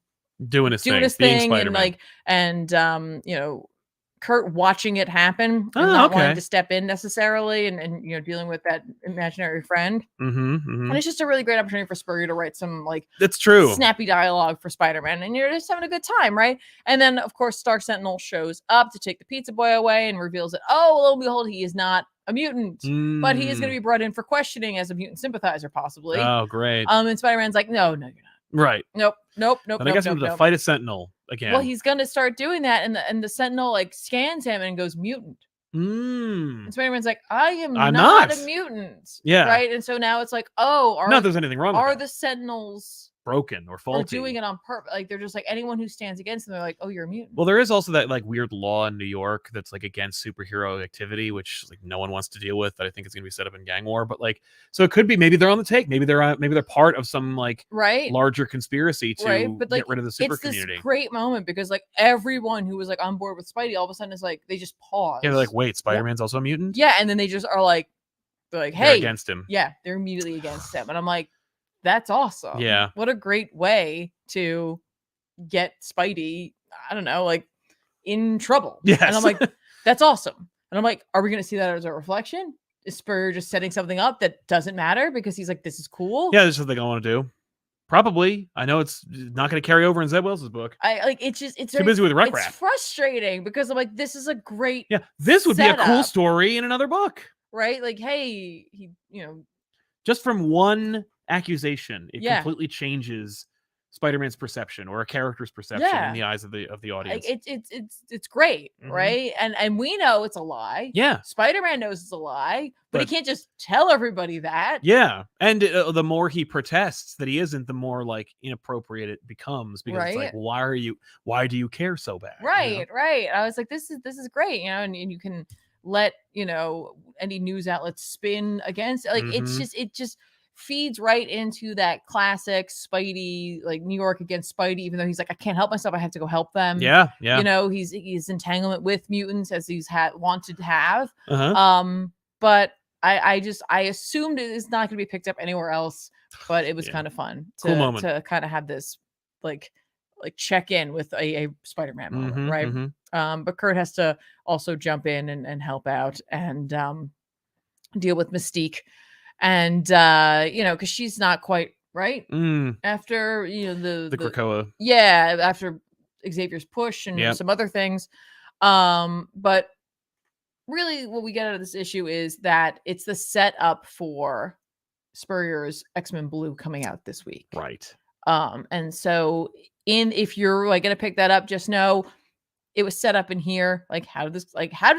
doing his thing, and Kurt watching it happen and not wanting to step in necessarily, and dealing with that imaginary friend. And it's just a really great opportunity for Spurrier to write some that's true snappy dialogue for Spider-Man, and you're just having a good time, right? And then of course Star Sentinel shows up to take the pizza boy away and reveals that, oh, lo and behold, he is not a mutant, but he is going to be brought in for questioning as a mutant sympathizer, possibly. Oh, great. And Spider-Man's like, no, you're not. Right. Nope. But I guess I'm going to fight a Sentinel again. Well, he's going to start doing that, and the Sentinel scans him and goes mutant. And Spider-Man's like, I'm not a mutant. Yeah. Right. And so now it's like, oh, not there's anything wrong. Are the Sentinels broken or faulty? Or doing it on purpose? Like they're just like anyone who stands against them, they're like, oh, you're a mutant. Well, there is also that weird law in New York that's against superhero activity, which no one wants to deal with. That I think is going to be set up in gang war. But so it could be maybe they're on the take. Maybe they're part of some larger conspiracy to get rid of the super community. It's this great moment because everyone who was on board with Spidey all of a sudden is they just pause. Yeah, they're like, wait, Spider-Man's also a mutant? Yeah, and then they just are they're like, hey, they're against him. Yeah, they're immediately against him, and I'm like, that's awesome. Yeah. What a great way to get Spidey, I don't know, in trouble. Yes. And I'm like, that's awesome. And I'm like, are we going to see that as a reflection? Is Spurrier just setting something up that doesn't matter because he's like, this is cool? Yeah, this is something I want to do. Probably. I know it's not going to carry over in Zed Wells' book. It's too busy with Wreck Rap. It's frustrating because I'm like, this is a great this would be a cool story in another book. Right? Hey, he, just from one accusation, it completely changes Spider-Man's perception or a character's perception in Yeah. the eyes of the Like audience. it's great, Mhm. right? And we know it's a lie. Yeah. Spider-Man knows it's a lie, but he But- can't just tell everybody that. Yeah, and the more he protests that he isn't, the more like inappropriate it becomes, because it's like, Right. why do you care so bad? You know? Right, right. I was like, this is great, and you can let any news outlets spin against it. Like Mhm. it just feeds right into that classic Spidey, like New York against Spidey, even though he's like, I can't help myself, I have to go help them. Yeah, yeah. He's entanglement with mutants as he's wanted to have. Uh-huh. But I assumed it is not gonna be picked up anywhere else, but it was Yeah. kind of fun Cool moment. to kind of have this like check in with a Spider-Man moment, right? Mhm. But Kurt has to also jump in and help out and deal with Mystique, and because she's not quite right after The Krakoa. after Xavier's push and some other things. But really, what we get out of this issue is that it's the setup for Spurrier's X-Men Blue coming out this week, Right. and so if you're like gonna pick that up, just know it was set up in here. Like, how did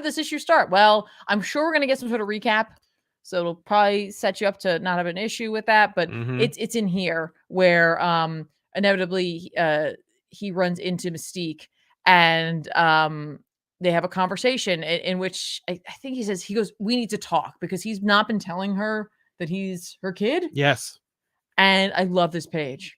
this issue start? Well, I'm sure we're gonna get some sort of recap, so it'll probably set you up to not have an issue with that. But it's in here where inevitably he runs into Mystique, and they have a conversation in which I think he goes, we need to talk, because he's not been telling her that he's her kid. Yes. And I love this page.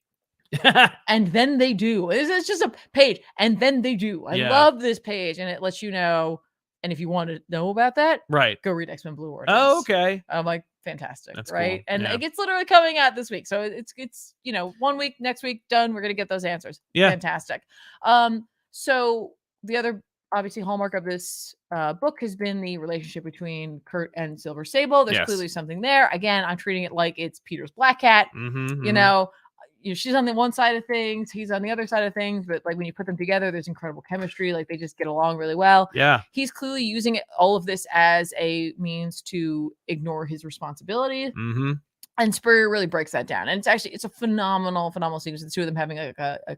And then they do. It's just a page, and then they do. I love this page, and it lets you know. And if you want to know about that, right, go read X-Men Blue Origins. Oh, okay. I'm like, fantastic. That's right? Cool. And it's literally coming out this week. So it's 1 week, next week, done. We're gonna get those answers. Yeah. Fantastic. So the other obviously hallmark of this book has been the relationship between Kurt and Silver Sable. There's clearly something there. Again, I'm treating it like it's Peter's Black Cat. She's on the one side of things, he's on the other side of things, but like when you put them together, there's incredible chemistry. Like they just get along really well. Yeah. He's clearly using all of this as a means to ignore his responsibility. And Spurrier really breaks that down. And it's a phenomenal sequence. The two of them having a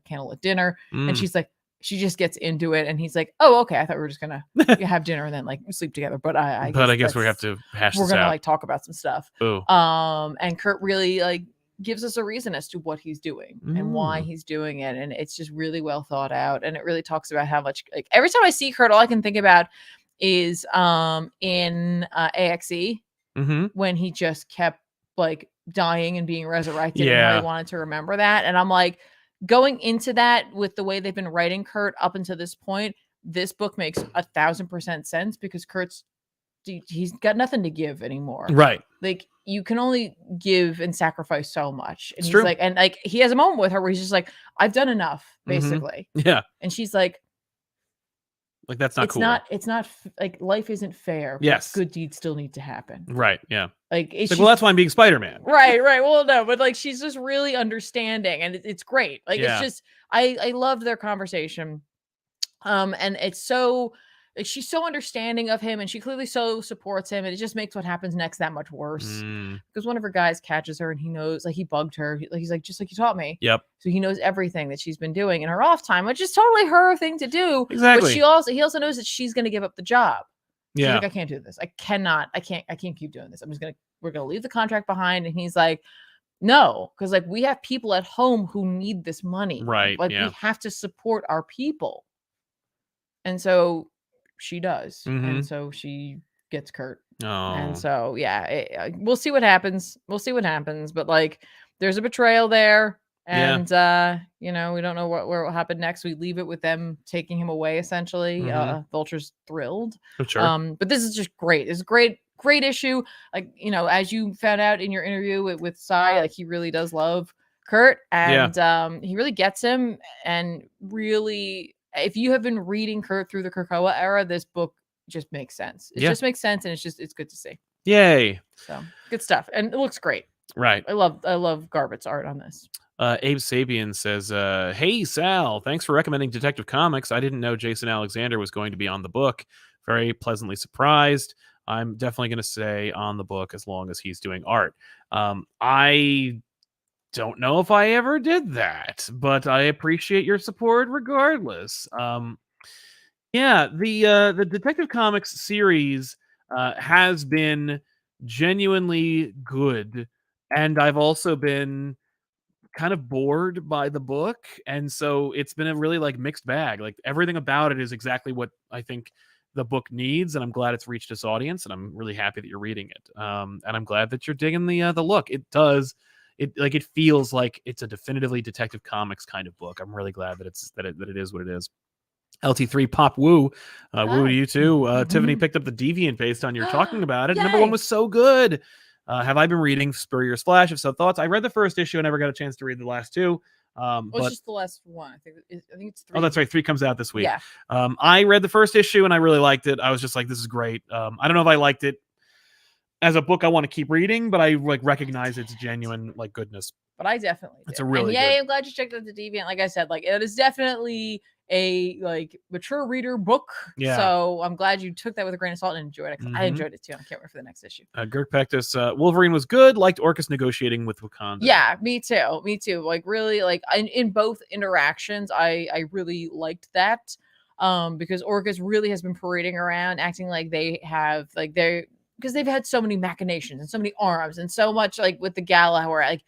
candlelit dinner. And she just gets into it, and he's like, oh, okay, I thought we were just gonna have dinner and then like sleep together. But I guess we have to hash we're this gonna out. like talk about some stuff. Ooh. And Kurt really like gives us a reason as to what he's doing and why he's doing it, and it's just really well thought out, and it really talks about how much, like, every time I see Kurt, all I can think about is in AXE when he just kept like dying and being resurrected, and how he wanted to remember that. And I'm like, going into that with the way they've been writing Kurt up until this point, this book makes 1,000% sense, because he's got nothing to give anymore. Right. Like, you can only give and sacrifice so much. And it's he's true. like, and like he has a moment with her where he's just like, I've done enough, basically. Yeah. And she's like, that's not cool. It's not like, life isn't fair. Yes. Good deeds still need to happen. Right. Yeah. Like, well, that's why I'm being Spider-Man. Right. Well, no, but like, she's just really understanding, and it's great. Like, it's just, I loved their conversation. And it's so, like, she's so understanding of him, and she clearly so supports him, and it just makes what happens next that much worse. Because one of her guys catches her, and he knows, like, he bugged her. He's like, just like you taught me. Yep. So he knows everything that she's been doing in her off time, which is totally her thing to do. Exactly. But he also knows that she's going to give up the job. She's Yeah. like, I can't do this. I can't keep doing this. We're going to leave the contract behind. And he's like, no, because like, we have people at home who need this money. Right. Like, we have to support our people. And so she does. And so she gets Kurt. And so, we'll see what happens. But like, there's a betrayal there. And, we don't know where will happen next. We leave it with them taking him away, essentially. Vulture's thrilled. Sure. But this is just great. It's a great issue. Like, as you found out in your interview with Cy, like, he really does love Kurt. And he really gets him. And really, if you have been reading Kurt through the Krakoa era, this book just makes sense. It just makes sense, and it's good to see. Yay. So good stuff. And it looks great. Right. I love Garbutt's art on this. Abe Sabian says, hey, Sal, thanks for recommending Detective Comics. I didn't know Jason Alexander was going to be on the book. Very pleasantly surprised. I'm definitely going to stay on the book as long as he's doing art. I don't know if I ever did that, but I appreciate your support regardless. Yeah, the Detective Comics series has been genuinely good, and I've also been kind of bored by the book, and so it's been a really like mixed bag. Like everything about it is exactly what I think the book needs, and I'm glad it's reached its audience, and I'm really happy that you're reading it. And I'm glad that you're digging the look. It does. It feels like it's a definitively Detective Comics kind of book. I'm really glad that it is what it is. LT3 Pop Woo. Woo to you too. Tiffany picked up the Deviant based on your talking about it. Number one Yay! was so good. Have I been reading Spurrier Splash? If so, thoughts? I read the first issue. I never got a chance to read the last two. Well, But it's just the last one. I think it's 3. oh, that's right. 3 comes out this week. Yeah. I read the first issue and I really liked it. I was just like, this is great. I don't know if I liked it as a book I want to keep reading, but I like recognize its genuine like goodness. But I definitely did. It's a really and good. I'm glad you checked out the Deviant. Like I said, like it is definitely a like mature reader book. Yeah. So I'm glad you took that with a grain of salt and enjoyed it. I enjoyed it too. I can't wait for the next issue. Girk Pectus, Wolverine was good. Liked Orcus negotiating with Wakanda. Yeah, me too. Me too. Like really, like in both interactions, I really liked that. Because Orcus really has been parading around, acting like they have like because they've had so many machinations and so many arms and so much like with the gala where like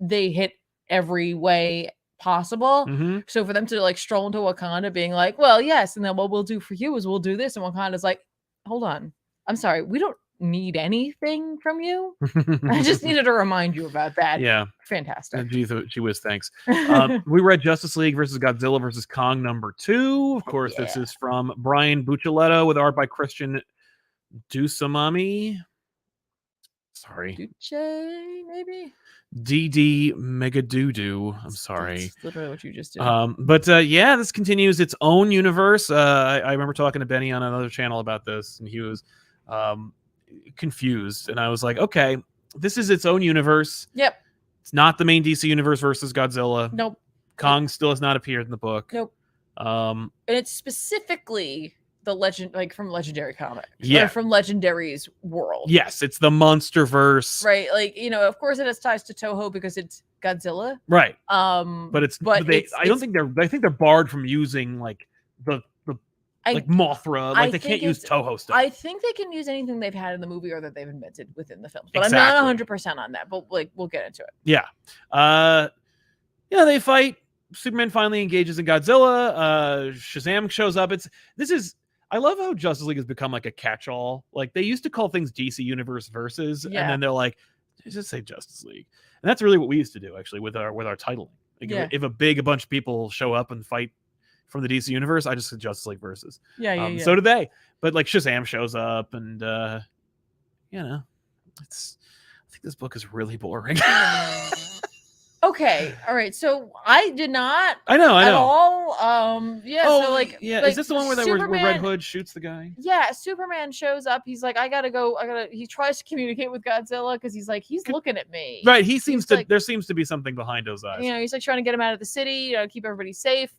they hit every way possible. So for them to like stroll into Wakanda being like, well, yes, and then what we'll do for you is we'll do this, and Wakanda's like, hold on, I'm sorry, we don't need anything from you. I just needed to remind you about that. Yeah, fantastic. Gee whiz, thanks. We read Justice League versus Godzilla versus Kong #2. Of course, this is from Brian Buccellato with art by Christian Dusamami. Sorry, Duce, maybe. DD Megadoodoo. I'm sorry. That's literally what you just did. But yeah, this continues its own universe. I remember talking to Benny on another channel about this, and he was confused, and I was like, okay, this is its own universe. Yep. It's not the main DC universe versus Godzilla. Nope. Kong still has not appeared in the book. Nope. And it's specifically the legend, like from Legendary Comics. Yeah. Or from Legendary's world. Yes, it's the Monsterverse. Right. Like, you know, of course it has ties to Toho because it's Godzilla. Right. But I don't think I think they're barred from using like the like Mothra. Like they can't use Toho stuff. I think they can use anything they've had in the movie or that they've invented within the film. But Exactly. I'm not 100% on that. But like we'll get into it. Yeah. Yeah, they fight. Superman finally engages in Godzilla. Shazam shows up. I love how Justice League has become like a catch-all. Like they used to call things DC Universe Versus, and then they're like, just say Justice League. And that's really what we used to do actually with our titling. Like if a bunch of people show up and fight from the DC Universe, I just said Justice League Versus. Yeah. So did they. But like Shazam shows up, and you know, I think this book is really boring. Okay, all right. So I did not. I know. At all. So is this the one where Red Hood shoots the guy? Yeah, Superman shows up. He's like, I gotta go. He tries to communicate with Godzilla because he's like, he's looking at me. Right. There seems to be something behind those eyes. You know, he's like trying to get him out of the city, keep everybody safe.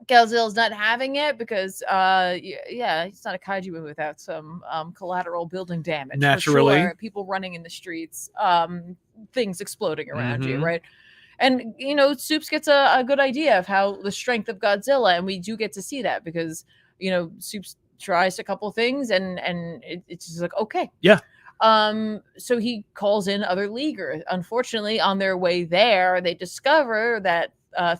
Godzilla's not having it because he's not a kaiju without some collateral building damage. Naturally. For sure. People running in the streets, things exploding around you, right? And you know, Soups gets a good idea of how the strength of Godzilla, and we do get to see that because you know, Soups tries a couple things and it's just like, okay. Yeah. So he calls in other Leaguers. Unfortunately, on their way there, they discover that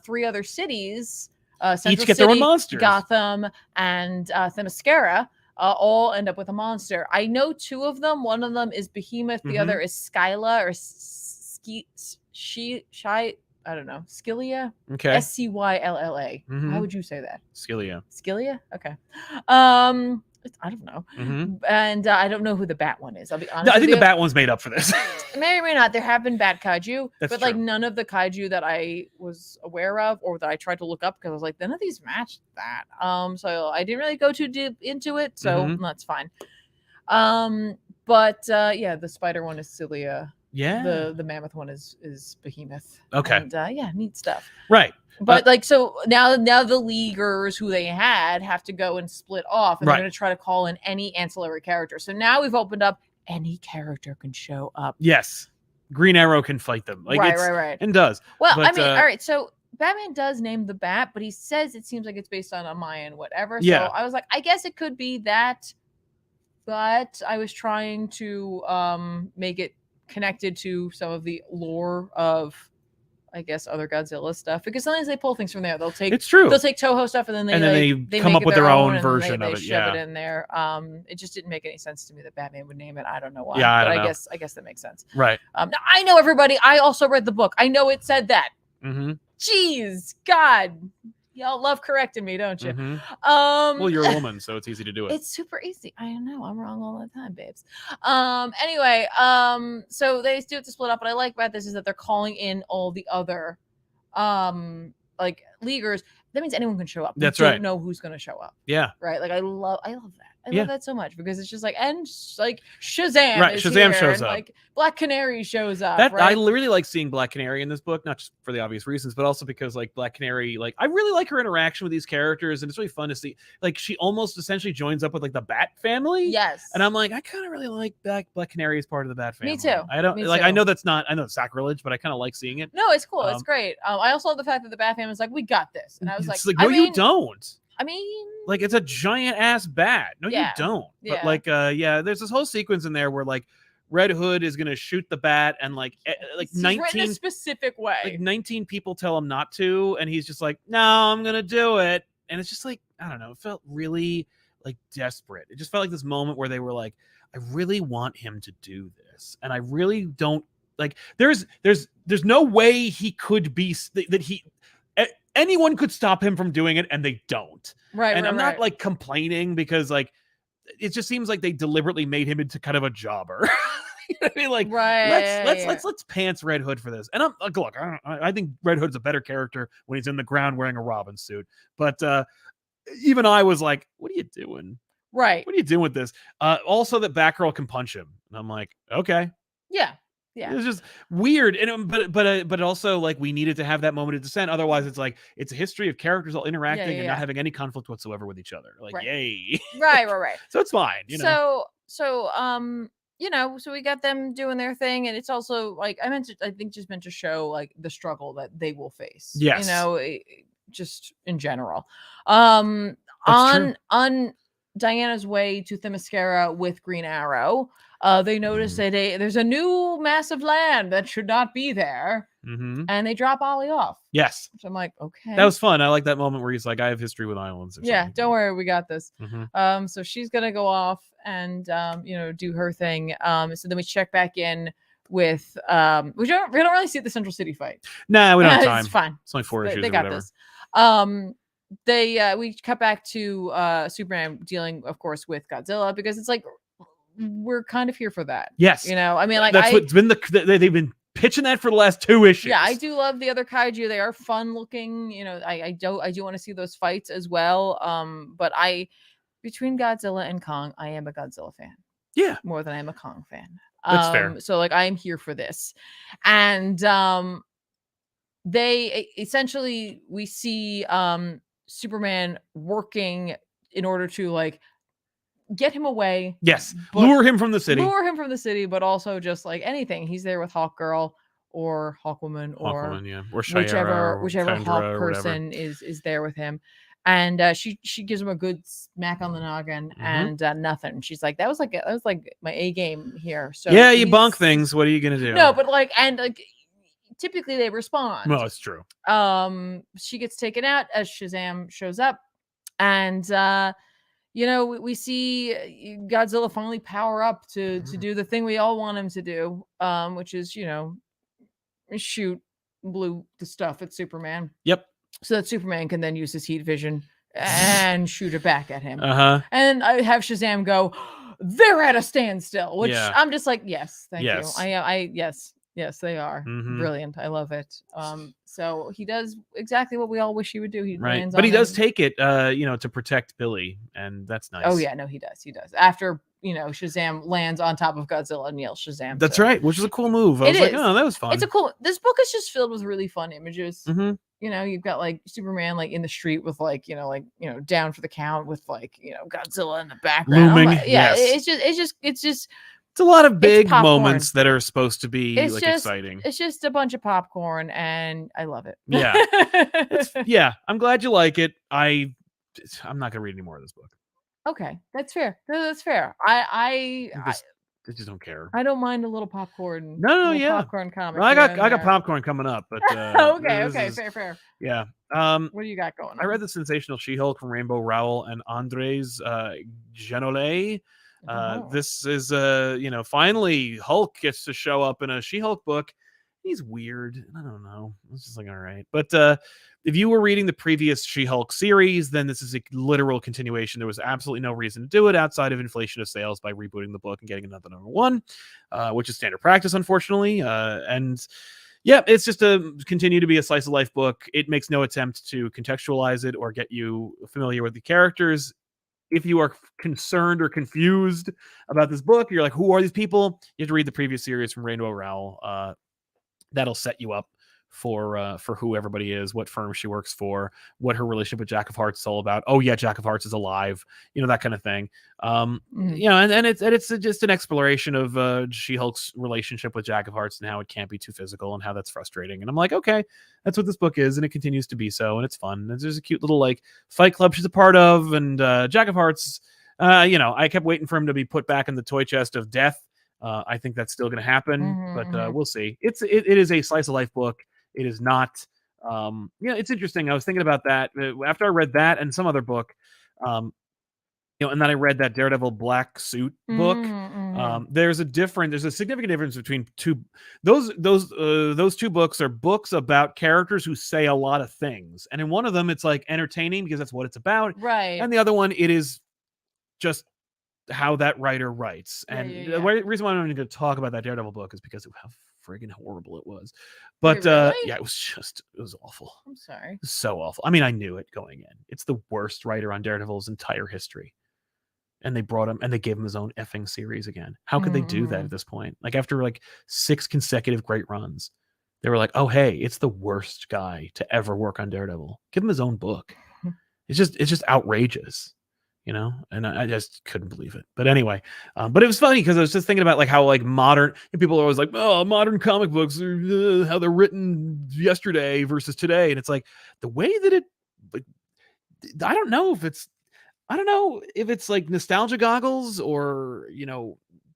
3 other cities, Central each get City, their own monsters. Gotham, and Themyscira, all end up with a monster. I know 2 of them. One of them is Behemoth. The other is Skyla or I don't know. Scylla. Okay. Scylla. How would you say that? Scylla. Scylla. Okay. I don't know. And I don't know who the bat one is. I'll be honest. I think the bat one's made up for this. May or may not. There have been bat kaiju, That's but true. like none of the kaiju that I was aware of or that I tried to look up because I was like, none of these match that. So I didn't really go too deep into it. So that's fine. But the spider one is Scylla. Yeah. The mammoth one is Behemoth. Okay. And neat stuff. Right. But like, so now the Leaguers who they had have to go and split off, and they're going to try to call in any ancillary character. So now we've opened up any character can show up. Yes. Green Arrow can fight them. Like right. And does. Well, But, I mean, all right. So Batman does name the bat, but he says it seems like it's based on a Mayan whatever. Yeah. So I was like, I guess it could be that, but I was trying to make it connected to some of the lore of, I guess, other Godzilla stuff, because sometimes they pull things from there. It's true. They'll take Toho stuff and then they come make up with their own version and of they it. shove it in there. It just didn't make any sense to me that Batman would name it. I don't know why. Yeah, I guess that makes sense. Right. Now I know everybody. I also read the book. I know it said that. Mm-hmm. Jeez, God, y'all love correcting me, don't you? Mm-hmm. Well, you're a woman, so it's easy to do it. It's super easy. I know I'm wrong all the time, babes. Anyway, so they do it to split up. What I like about this is that they're calling in all the other, like Leaguers. That means anyone can show up. That's right. right. Don't know who's gonna show up. Yeah. Right. Like I love that. I Yeah. love that so much because it's just like, and like Shazam. Right, is Shazam here, shows and, up. Like Black Canary shows up. That right? I really like seeing Black Canary in this book, not just for the obvious reasons, but also because like Black Canary, like I really like her interaction with these characters, and it's really fun to see. Like she almost essentially joins up with like the Bat family. Yes. And I'm like, I kind of really like Black Canary as part of the Bat family. Me too. I don't Me like. too. I know it's sacrilege, but I kind of like seeing it. No, it's cool. It's great. I also love the fact that the Bat family was like, we got this, and I was It's like, no, you don't. I mean, Like it's a giant ass bat. No, Yeah. you don't. But Yeah. like, there's this whole sequence in there where like Red Hood is gonna shoot the bat, and like he's written 19 a specific way. like 19 people tell him not to, and he's just like, no, I'm gonna do it. And it's just like, I don't know, it felt really like desperate. It just felt like this moment where they were like, I really want him to do this, and I really don't like. There's no way he could be anyone could stop him from doing it, and they don't. Right. And right, I'm right. not like complaining, because like it just seems like they deliberately made him into kind of a jobber. You know what I mean? Like, let's pants Red Hood for this. And I'm like, look, I think Red Hood's a better character when he's in the ground wearing a Robin suit. But even I was like, what are you doing? Right. What are you doing with this? Also, that Batgirl can punch him, and I'm like, okay. Yeah. It's just weird, and but also like we needed to have that moment of dissent. Otherwise, it's like it's a history of characters all interacting and not having any conflict whatsoever with each other. Like, yay! Right. So it's fine, you know. So so we got them doing their thing, and it's also like I think just meant to show like the struggle that they will face. Yes. Just in general. That's true. On Diana's way to Themyscira with Green Arrow, they notice that there's a new massive land that should not be there, and they drop Ollie off. Yes. So I'm like, okay. That was fun. I like that moment where he's like, I have history with islands. Yeah, don't worry, we got this. Mm-hmm. So she's gonna go off and do her thing. So then we check back in with we don't really see the Central City fight. Nah, we don't have time. It's fine. It's only 4 issues. They got this. We cut back to Superman dealing, of course, with Godzilla, because it's like we're kind of here for that. Yes. I mean, like that's what's been they've been pitching that for the last 2 issues. Yeah, I do love the other kaiju. They are fun looking. I do want to see those fights as well. But between Godzilla and Kong, I am a Godzilla fan. Yeah. More than I am a Kong fan. That's fair. So like I am here for this. And they essentially, we see Superman working in order to like get him away. Yes. Lure him from the city. But also just like anything. He's there with Hawkgirl or Hawkwoman or Shiera, whichever Kendra, Hawk person is there with him. And she gives him a good smack on the noggin, and nothing. She's like, that was like my A game here. So yeah, you bonk things. What are you gonna do? No, but like typically they respond. Well, it's true. She gets taken out as Shazam shows up, and we see Godzilla finally power up to do the thing we all want him to do, which is shoot the stuff at Superman. Yep. So that Superman can then use his heat vision and shoot it back at him. And I have Shazam go, they're at a standstill, which I'm just like, yes, thank you. Yes, they are. Brilliant. I love it. So he does exactly what we all wish he would do. He lands but he does him. take it, to protect Billy, and that's nice. Oh yeah, no, he does. After Shazam lands on top of Godzilla and yells Shazam. That's right, which is a cool move. I was like, oh, that was fun. This book is just filled with really fun images. You've got like Superman like in the street with like down for the count with like Godzilla in the background. Looming. Like, yeah, yes. It's just It's a lot of big popcorn. moments that are supposed to be It's like just exciting. it's just a bunch of popcorn, and I love it. Yeah. Yeah, I'm glad you like it. I'm not gonna read any more of this book. Okay, that's fair. No, that's fair. I just don't care. I don't mind a little popcorn. No, Little yeah. popcorn comic. No, I here and got there. popcorn coming up, but Okay, this okay, is, fair. yeah. What do you got going on? I read the sensational She-Hulk from Rainbow Rowell and Andres Genolet. Oh. This is finally Hulk gets to show up in a She-Hulk book. He's weird. I don't know. It's just like, all right. But if you were reading the previous She-Hulk series, then this is a literal continuation. There was absolutely no reason to do it outside of inflation of sales by rebooting the book and getting another #1, which is standard practice, unfortunately. And yeah, it's just a continue to be a slice of life book. It makes no attempt to contextualize it or get you familiar with the characters. If you are concerned or confused about this book, you're like, who are these people? You have to read the previous series from Rainbow Rowell. That'll set you up for who everybody is, what firm she works for, what her relationship with Jack of Hearts is all about. Oh yeah, Jack of Hearts is alive, that kind of thing. And it's just an exploration of She-Hulk's relationship with Jack of Hearts and how it can't be too physical and how that's frustrating. And I'm like, okay, that's what this book is, and it continues to be so, and it's fun. And there's a cute little like fight club she's a part of, and Jack of Hearts. I kept waiting for him to be put back in the toy chest of death. I think that's still going to happen, but we'll see. It is a slice of life book. It is not. It's interesting. I was thinking about that after I read that and some other book, and then I read that Daredevil Black Suit book. There's a significant difference between those two books are books about characters who say a lot of things, and in one of them it's like entertaining because that's what it's about, right? And the other one, it is just how that writer writes. And the reason why I'm going to talk about that Daredevil book is because of how friggin' horrible it was. But really? yeah, it was awful. I'm sorry. So awful. I mean, I knew it going in. It's the worst writer on Daredevil's entire history. And they brought him and they gave him his own effing series again. How could they do that at this point? Like after like 6 consecutive great runs, they were like, oh, hey, it's the worst guy to ever work on Daredevil. Give him his own book. It's just outrageous. And I just couldn't believe it. But anyway, but it was funny because I was just thinking about like how like modern people are always like, oh, modern comic books are how they're written yesterday versus today, and it's like the way that it, like, I don't know if it's like nostalgia goggles or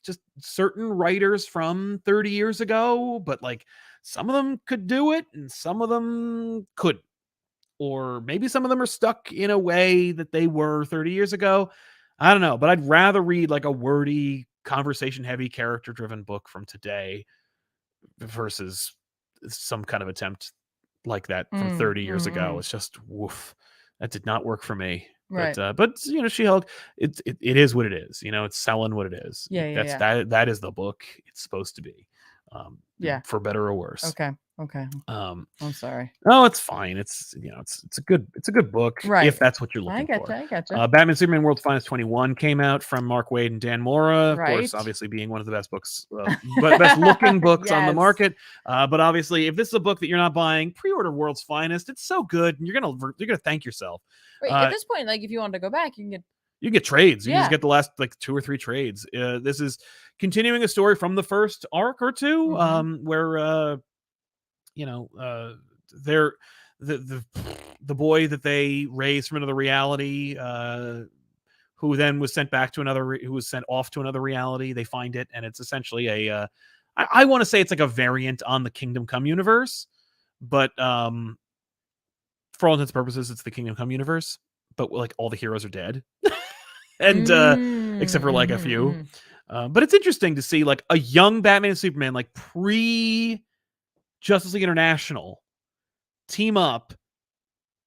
just certain writers from 30 years ago, but like some of them could do it and some of them couldn't. Or maybe some of them are stuck in a way that they were 30 years ago. I don't know, but I'd rather read like a wordy, conversation-heavy, character-driven book from today versus some kind of attempt like that from 30 years ago. It's just woof. That did not work for me. Right. But She-Hulk, it is what it is. It's selling what it is. That is the book it's supposed to be. For better or worse. Okay. I'm sorry. Oh, it's fine. It's a good book, right? If that's what you're looking for. I gotcha. Batman Superman World's Finest 21 came out from Mark Waid and Dan Mora, of right. course, obviously being one of the best books, best looking books on the market. But obviously, if this is a book that you're not buying, pre-order World's Finest. It's so good, and you're gonna thank yourself. Wait, at this point, like if you wanted to go back, you can get trades. You can just get the last like 2 or 3 trades. This is continuing a story from the first arc or two, where they're the boy that they raised from another reality, who then was sent off to another reality. They find it, and it's essentially I want to say it's like a variant on the Kingdom Come universe, but for all intents and purposes, it's the Kingdom Come universe. But like all the heroes are dead, and except for like a few. But it's interesting to see like a young Batman and Superman, like pre Justice League International, team up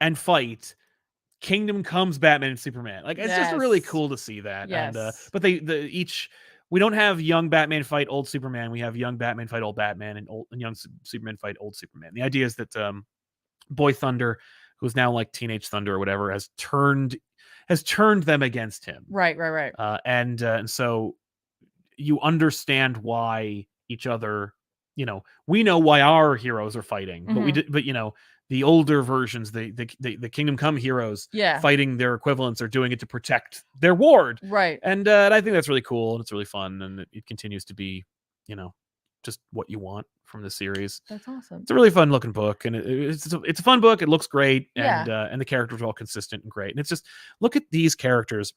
and fight Kingdom Come's Batman and Superman. Like it's just really cool to see that. Yes. And but we don't have young Batman fight old Superman. We have young Batman fight old Batman and young Superman fight old Superman. The idea is that Boy Thunder, who's now like Teenage Thunder or whatever, has turned them against him. Right. And so you understand why each other, we know why our heroes are fighting, but the older versions, the Kingdom Come heroes, Yeah. fighting their equivalents, are doing it to protect their ward. Right. And I think that's really cool, and it's really fun, and it continues to be, just what you want from the series. That's awesome. It's a really fun looking book, and it's a fun book. It looks great, Yeah. and the characters are all consistent and great. And it's just, look at these characters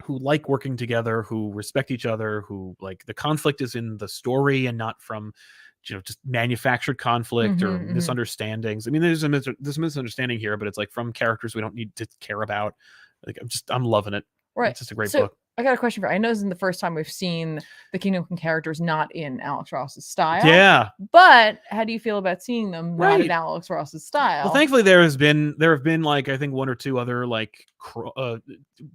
who like working together, who respect each other, who, like, the conflict is in the story and not from just manufactured conflict or misunderstandings. I mean, there's a misunderstanding here, but it's like from characters we don't need to care about. Like, I'm loving it. Right. It's just a great book. I got a question for you. I know this isn't the first time we've seen the Kingdom Come characters not in Alex Ross's style. Yeah. But how do you feel about seeing them not in Right. Alex Ross's style? Well, thankfully there have been like, I think, one or two other like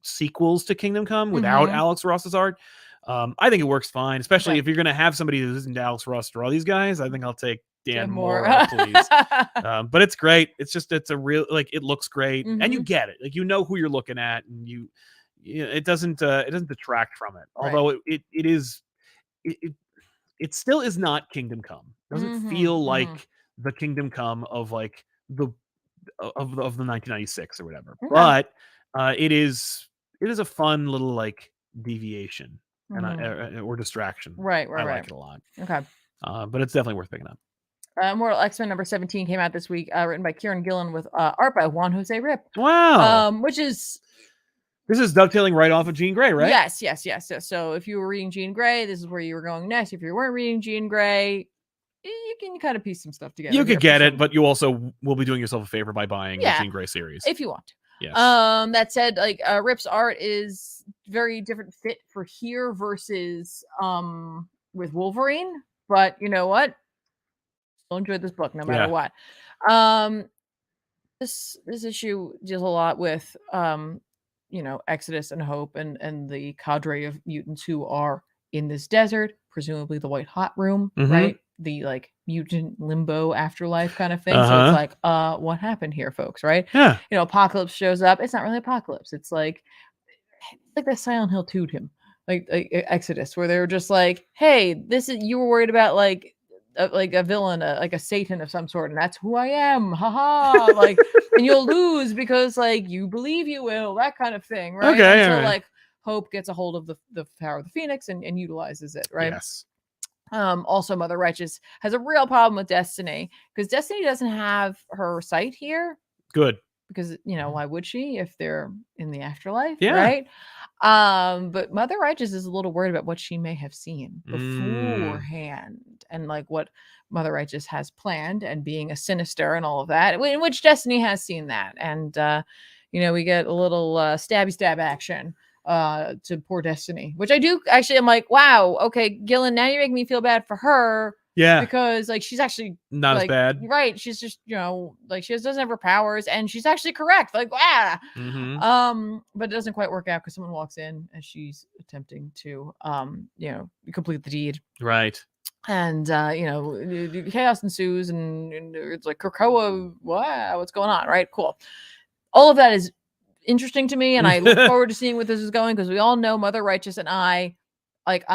sequels to Kingdom Come without Alex Ross's art. I think it works fine, especially if you're going to have somebody who isn't Alex Ross draw these guys. I think I'll take Dan Moore, please. But it's great. It's a real, like, it looks great, and you get it. Like, you know who you're looking at, and it doesn't detract from it. Right. Although it still is not Kingdom Come. It doesn't feel like the Kingdom Come of like the 1996 or whatever. Okay. But it is a fun little like deviation or distraction. Right. I like it a lot. Okay. But it's definitely worth picking up. Immortal X-Men number 17 came out this week, written by Kieran Gillen with art by Juan Jose Rip. Wow. Which is... This is dovetailing right off of Jean Grey, right? Yes. So if you were reading Jean Grey, this is where you were going next. If you weren't reading Jean Grey, you can kind of piece some stuff together. You could get it, but you also will be doing yourself a favor by buying the Jean Grey series. If you want to. Yes. That said, like, Rip's art is very different fit for here versus with Wolverine. But you know what? Still enjoyed this book no matter what. This issue deals a lot with Exodus and Hope and the cadre of mutants who are in this desert, presumably the White Hot Room, right? The like mutant limbo afterlife kind of thing. So it's like, what happened here, folks, right? Yeah. Apocalypse shows up. It's not really Apocalypse. It's like that Silent Hill 2'd him, like Exodus, where they were just like, hey, you were worried about like a villain, like a Satan of some sort, and that's who I am, haha. Like, and you'll lose because like you believe you will, that kind of thing, right? Okay. So like Hope gets a hold of the power of the Phoenix and utilizes it, right? Yes. Also, Mother Righteous has a real problem with Destiny because Destiny doesn't have her sight here. Good. Because why would she if they're in the afterlife, yeah. right? But Mother Righteous is a little worried about what she may have seen beforehand and like what Mother Righteous has planned and being a sinister and all of that, in which Destiny has seen that. And we get a little stabby stab action to poor Destiny, which I do actually. I'm like, wow, okay, Gillen, now you're making me feel bad for her. Yeah, because like she's actually not as bad, right? She's just like she doesn't have her powers, and she's actually correct. Like but it doesn't quite work out because someone walks in as she's attempting to complete the deed, right? And chaos ensues, and it's like Krakoa, wow, what's going on, right? Cool. All of that is interesting to me, and I look forward to seeing where this is going because we all know Mother Righteous and I'm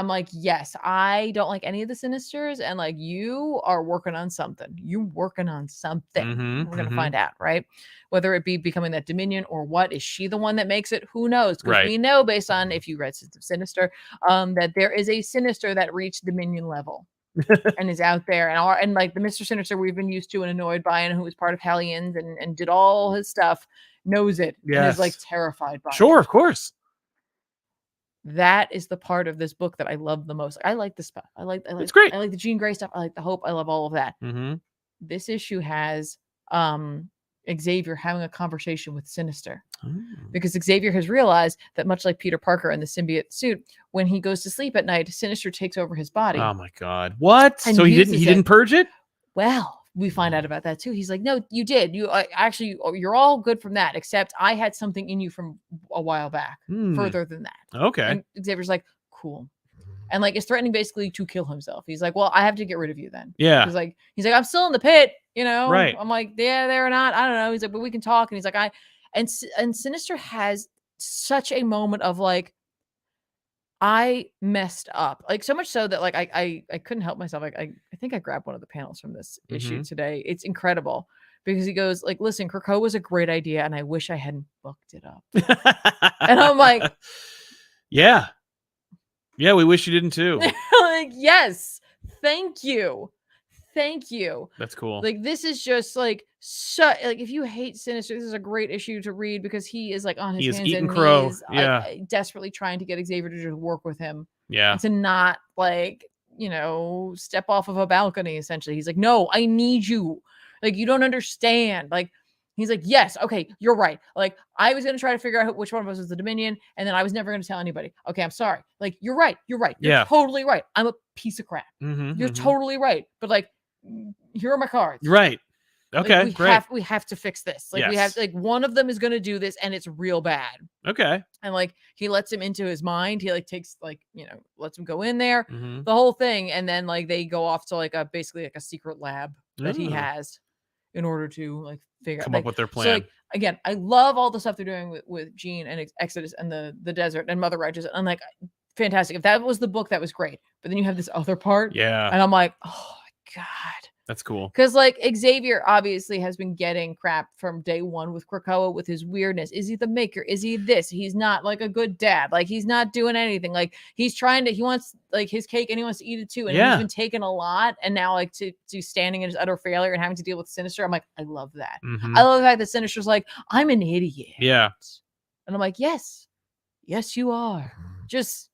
like, yes, I don't like any of the Sinisters, and like you are working on something. You're working on something. We're gonna find out, right? Whether it be becoming that Dominion or what. Is she the one that makes it? Who knows? Because we know, based on if you read Sins of Sinister, that there is a Sinister that reached Dominion level and is out there, and like the Mr. Sinister we've been used to and annoyed by, and who was part of Hellions and did all his stuff, knows it and is like terrified by it. Of course. That is the part of this book that I love the most. I like the stuff. I like it's great. I like the Jean Grey stuff. I like the Hope. I love all of that. This issue has Xavier having a conversation with Sinister because Xavier has realized that much like Peter Parker in the symbiote suit, when he goes to sleep at night, Sinister takes over his body. Oh my God. What? So he didn't purge it? Well, we find out about that too. He's like, no, you did. You're all good from that, except I had something in you from a while back, further than that. Okay. And Xavier's like, cool. And like, is threatening basically to kill himself. He's like, well, I have to get rid of you then. Yeah. He's like, I'm still in the pit, Right. I'm like, yeah, they're not. I don't know. He's like, but we can talk. And he's like, and Sinister has such a moment of like, I messed up, like so much so that like I couldn't help myself. I think I grabbed one of the panels from this issue today. It's incredible because he goes like, listen, Krakoa was a great idea and I wish I hadn't booked it up. And I'm like, yeah, we wish you didn't too. like, yes, thank you. That's cool. Like, this is just like like, if you hate Sinister, this is a great issue to read because he is like on his hands and crow. knees, Yeah, like, desperately trying to get Xavier to just work with him. Yeah, and to not like, step off of a balcony. Essentially, he's like, no, I need you. Like, you don't understand. Like, he's like, yes, okay, you're right. Like, I was gonna try to figure out which one of us was the Dominion, and then I was never gonna tell anybody. Okay, I'm sorry. Like, you're right. You're totally right. I'm a piece of crap. You're totally right. But like, here are my cards. Right. Okay, like, great. We have to fix this. Like, we have to, like, one of them is going to do this and it's real bad. Okay. And like, he lets him into his mind. He like takes like, lets him go in there, Mhm. the whole thing. And then like, they go off to like basically like a secret lab that he has in order to like Come up with their plan. So like, again, I love all the stuff they're doing with Jean and Exodus and the desert and Mother Righteous. And like, fantastic. If that was the book, that was great. But then you have this other part. Yeah. And I'm like, oh my God. That's cool. Because like, Xavier obviously has been getting crap from day one with Krakoa, with his weirdness. Is he the maker? Is he this? He's not like a good dad. Like, he's not doing anything. Like, he wants like his cake and he wants to eat it too. And he's been taking a lot. And now like to standing in his utter failure and having to deal with Sinister. I'm like, I love that. I love the fact that Sinister's like, I'm an idiot. Yeah. And I'm like, yes, you are. Just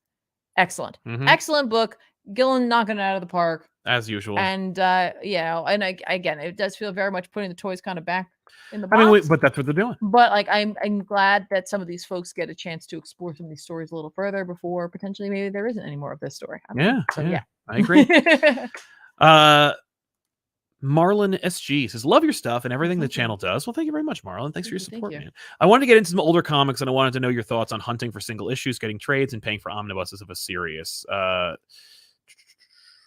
excellent. Excellent book. Gillen knocking it out of the park. As usual. And and again, it does feel very much putting the toys kind of back in the box. I mean, but that's what they're doing. But like, I'm glad that some of these folks get a chance to explore some of these stories a little further before potentially maybe there isn't any more of this story. I agree. Marlon SG says, love your stuff and everything the channel does. Well, thank you very much, Marlon. Thanks for your support, man. I wanted to get into some older comics and I wanted to know your thoughts on hunting for single issues, getting trades, and paying for omnibuses of a series.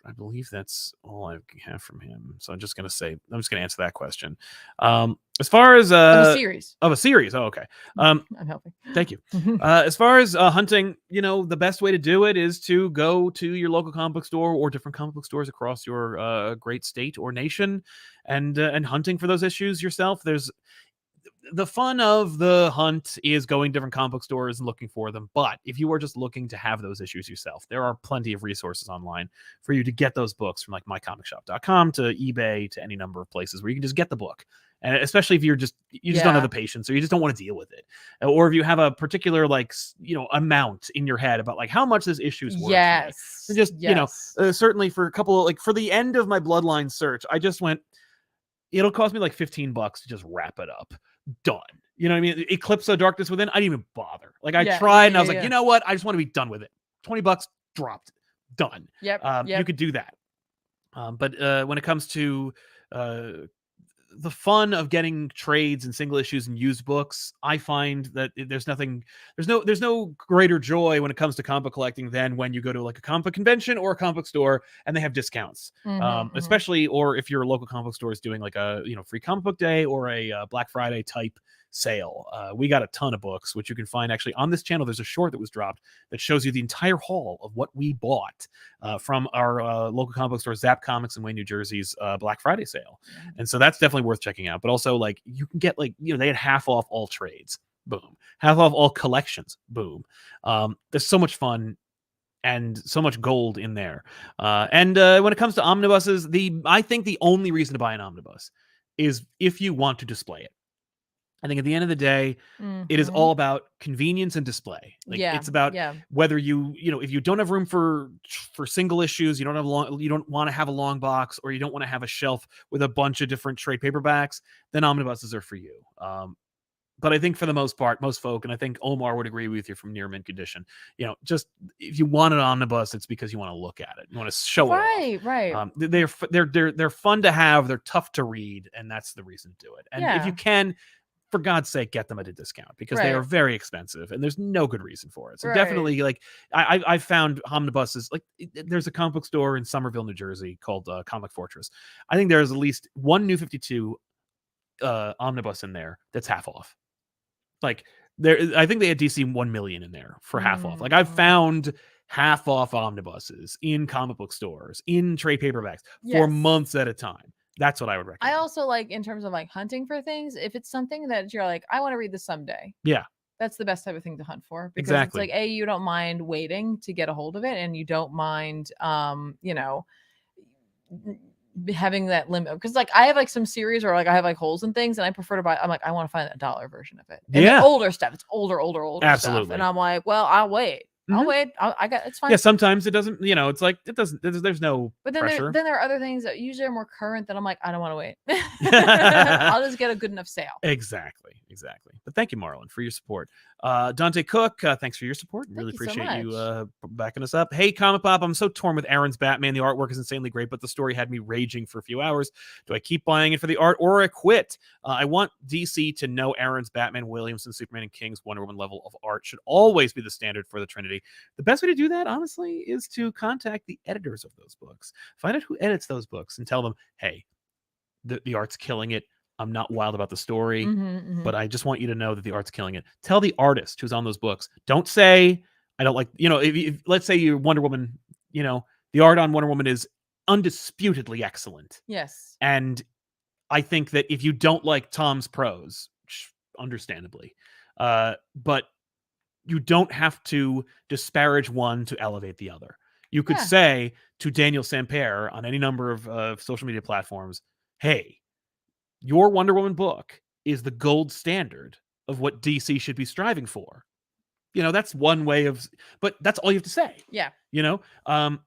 I believe that's all I have from him. So I'm just going to answer that question. As far as of a series. Oh, okay. I'm helping. Thank you. As far as hunting, the best way to do it is to go to your local comic book store or different comic book stores across your great state or nation and hunting for those issues yourself. There's the fun of the hunt is going to different comic book stores and looking for them. But if you are just looking to have those issues yourself, there are plenty of resources online for you to get those books, from like mycomicshop.com to eBay to any number of places where you can just get the book. And especially if you just don't have the patience or you just don't want to deal with it. Or if you have a particular amount in your head about like how much this issue is worth. Yes. So just, certainly for a couple for the end of my Bloodline search, I just went, it'll cost me like $15 to just wrap it up. Done. You know what I mean? Eclipse of Darkness Within, I didn't even bother. Like, I tried and I was like, you know what? I just want to be done with it. $20 dropped. Done. Yep. You could do that. But when it comes to the fun of getting trades and single issues and used books, I find that there's no greater joy when it comes to comic book collecting than when you go to like a comic book convention or a comic book store and they have discounts. Especially, or if your local comic book store is doing like a free comic book day or a Black Friday type sale. We got a ton of books, which you can find actually on this channel. There's a short that was dropped that shows you the entire haul of what we bought from our local comic book store, Zap Comics in Wayne, New Jersey's Black Friday sale. And so that's definitely worth checking out. But also, like, you can get they had half off all trades. Boom. Half off all collections. Boom. There's so much fun and so much gold in there. And when it comes to omnibuses, I think the only reason to buy an omnibus is if you want to display it. I think at the end of the day, it is all about convenience and display. Like, it's about whether if you don't have room for single issues, you don't want to have a long box, or you don't want to have a shelf with a bunch of different trade paperbacks, then omnibuses are for you. But I think for the most part, most folk, and I think Omar would agree with you from Near Mint Condition, just if you want an omnibus, it's because you want to look at it, you want to show it off. Right. They're fun to have, they're tough to read, and that's the reason to do it. And if you can, for God's sake, get them at a discount, because they are very expensive and there's no good reason for it. So definitely, like, I found omnibuses, like, there's a comic book store in Somerville, New Jersey called Comic Fortress. I think there's at least one New 52 omnibus in there that's half off. Like, I think they had DC 1 million in there for half off. Like, I've found half off omnibuses in comic book stores, in trade paperbacks for months at a time. That's what I would recommend. I also like, in terms of like hunting for things, if it's something that you're like, I want to read this someday. Yeah. That's the best type of thing to hunt for, because Exactly. it's like, A, you don't mind waiting to get a hold of it, and you don't mind having that limit, because like I have like some series where like I have like holes and things, and I prefer to buy, I'm like, I want to find a dollar version of it. And Yeah. the older stuff, it's older stuff. Absolutely. And I'm like, well, I'll wait. I'll wait. I got, it's fine. Yeah, sometimes it doesn't, it's like it doesn't, there's no But then pressure. there are other things that usually are more current that I'm like, I don't want to wait. I'll just get a good enough sale. Exactly. But thank you, Marlon, for your support. Dante Cook, thanks for your support. Really appreciate you backing us up. Hey, ComicPop, I'm so torn with Aaron's Batman. The artwork is insanely great, but the story had me raging for a few hours. Do I keep buying it for the art or I quit? I want DC to know Aaron's Batman, Williamson, Superman, and King's Wonder Woman level of art should always be the standard for the Trinity. The best way to do that, honestly, is to contact the editors of those books. Find out who edits those books and tell them, hey, the art's killing it. I'm not wild about the story, but I just want you to know that the art's killing it. Tell the artist who's on those books. Don't say, I don't like, if let's say you're Wonder Woman, the art on Wonder Woman is undisputedly excellent. Yes. And I think that if you don't like Tom's prose, understandably, but you don't have to disparage one to elevate the other. You could say to Daniel Sampere on any number of social media platforms, hey, your Wonder Woman book is the gold standard of what DC should be striving for. That's one way of, but that's all you have to say. Yeah. And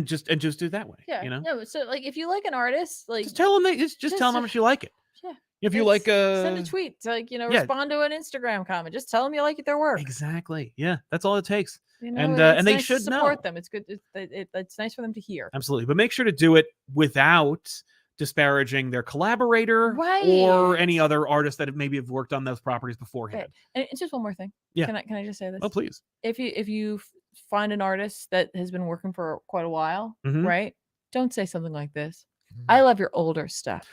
just do it that way. Yeah. No, so like if you like an artist, like just tell them just tell them how much you like it. Yeah. If you like send a tweet to respond to an Instagram comment. Just tell them you like their work. Exactly. Yeah. That's all it takes. And they nice should to support know. them. It's good. It's nice for them to hear. Absolutely. But make sure to do it without disparaging their collaborator or any other artist that maybe have worked on those properties beforehand. And it's just one more thing. Yeah. Can I just say this? Oh, please. If you find an artist that has been working for quite a while, right? Don't say something like this. I love your older stuff.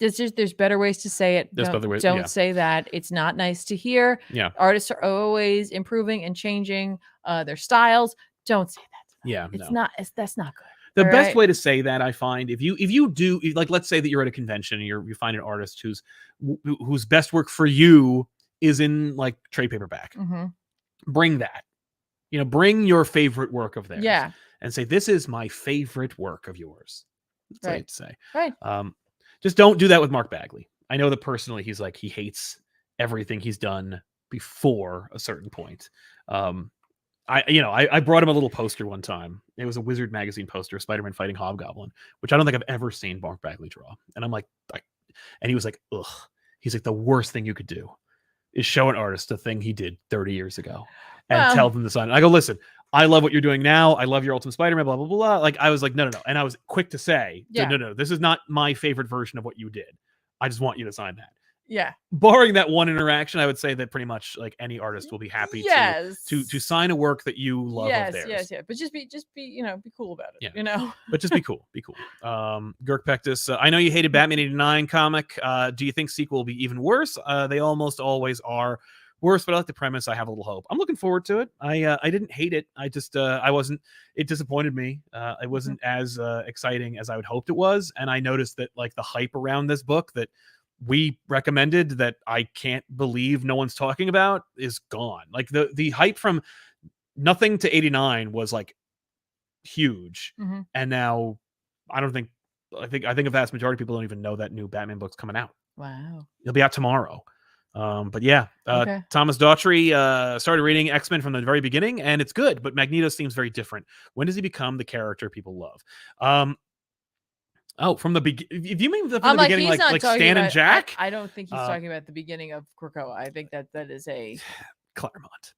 There's better ways to say it. Don't say that. It's not nice to hear. Yeah. Artists are always improving and changing their styles. Don't say that. Yeah. That's not good. The best way to say that, I find, if you do, like, let's say that you're at a convention and you find an artist whose best work for you is in like trade paperback, bring that, bring your favorite work of theirs, and say, this is my favorite work of yours. That's all you have to say. Right. Just don't do that with Mark Bagley. I know that personally, he's like, he hates everything he's done before a certain point. I brought him a little poster one time. It was a Wizard magazine poster of Spider-Man fighting Hobgoblin, which I don't think I've ever seen Mark Bagley draw. And I'm like, and he was like, ugh. He's like, the worst thing you could do is show an artist a thing he did 30 years ago and tell them to sign it. I go, listen, I love what you're doing now. I love your Ultimate Spider-Man, blah, blah, blah, blah. Like, I was like, no. And I was quick to say, no, this is not my favorite version of what you did. I just want you to sign that. Yeah. Barring that one interaction, I would say that pretty much like any artist will be happy to sign a work that you love of theirs. Yes. But just be be cool about it. Yeah. But just be cool. Be cool. Girk Pectus, I know you hated Batman 89 comic. Do you think sequel will be even worse? They almost always are worse, but I like the premise. I have a little hope. I'm looking forward to it. I didn't hate it. I just I wasn't. It disappointed me. It wasn't as exciting as I would hoped it was, and I noticed that like the hype around this book that we recommended that I can't believe no one's talking about is gone. Like the hype from nothing to 89 was like huge, and now I think a vast majority of people don't even know that new Batman book's coming out. Wow, it'll be out tomorrow. But yeah, Thomas Daughtry started reading X-Men from the very beginning, and it's good. But Magneto seems very different. When does he become the character people love? From the beginning. If you mean from the beginning, like Stan and Jack, I don't think he's talking about the beginning of Krakoa. I think that is a Claremont.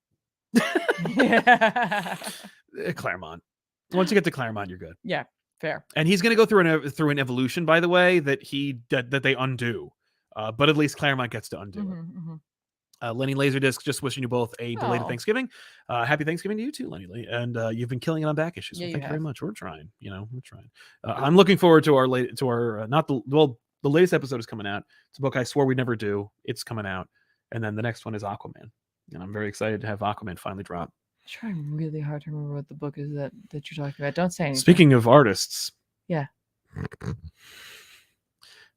Claremont. Once you get to Claremont, you're good. Yeah, fair. And he's going to go through an evolution, by the way, that they undo. But at least Claremont gets to undo it. Lenny Laserdisc, just wishing you both a belated Thanksgiving. Happy Thanksgiving to you too, Lenny. And you've been killing it on back issues. So thank you very much. We're trying. We're trying. I'm looking forward to the latest episode is coming out. It's a book I swore we'd never do. It's coming out, and then the next one is Aquaman, and I'm very excited to have Aquaman finally drop. I'm trying really hard to remember what the book is that you're talking about. Don't say anything. Speaking of artists,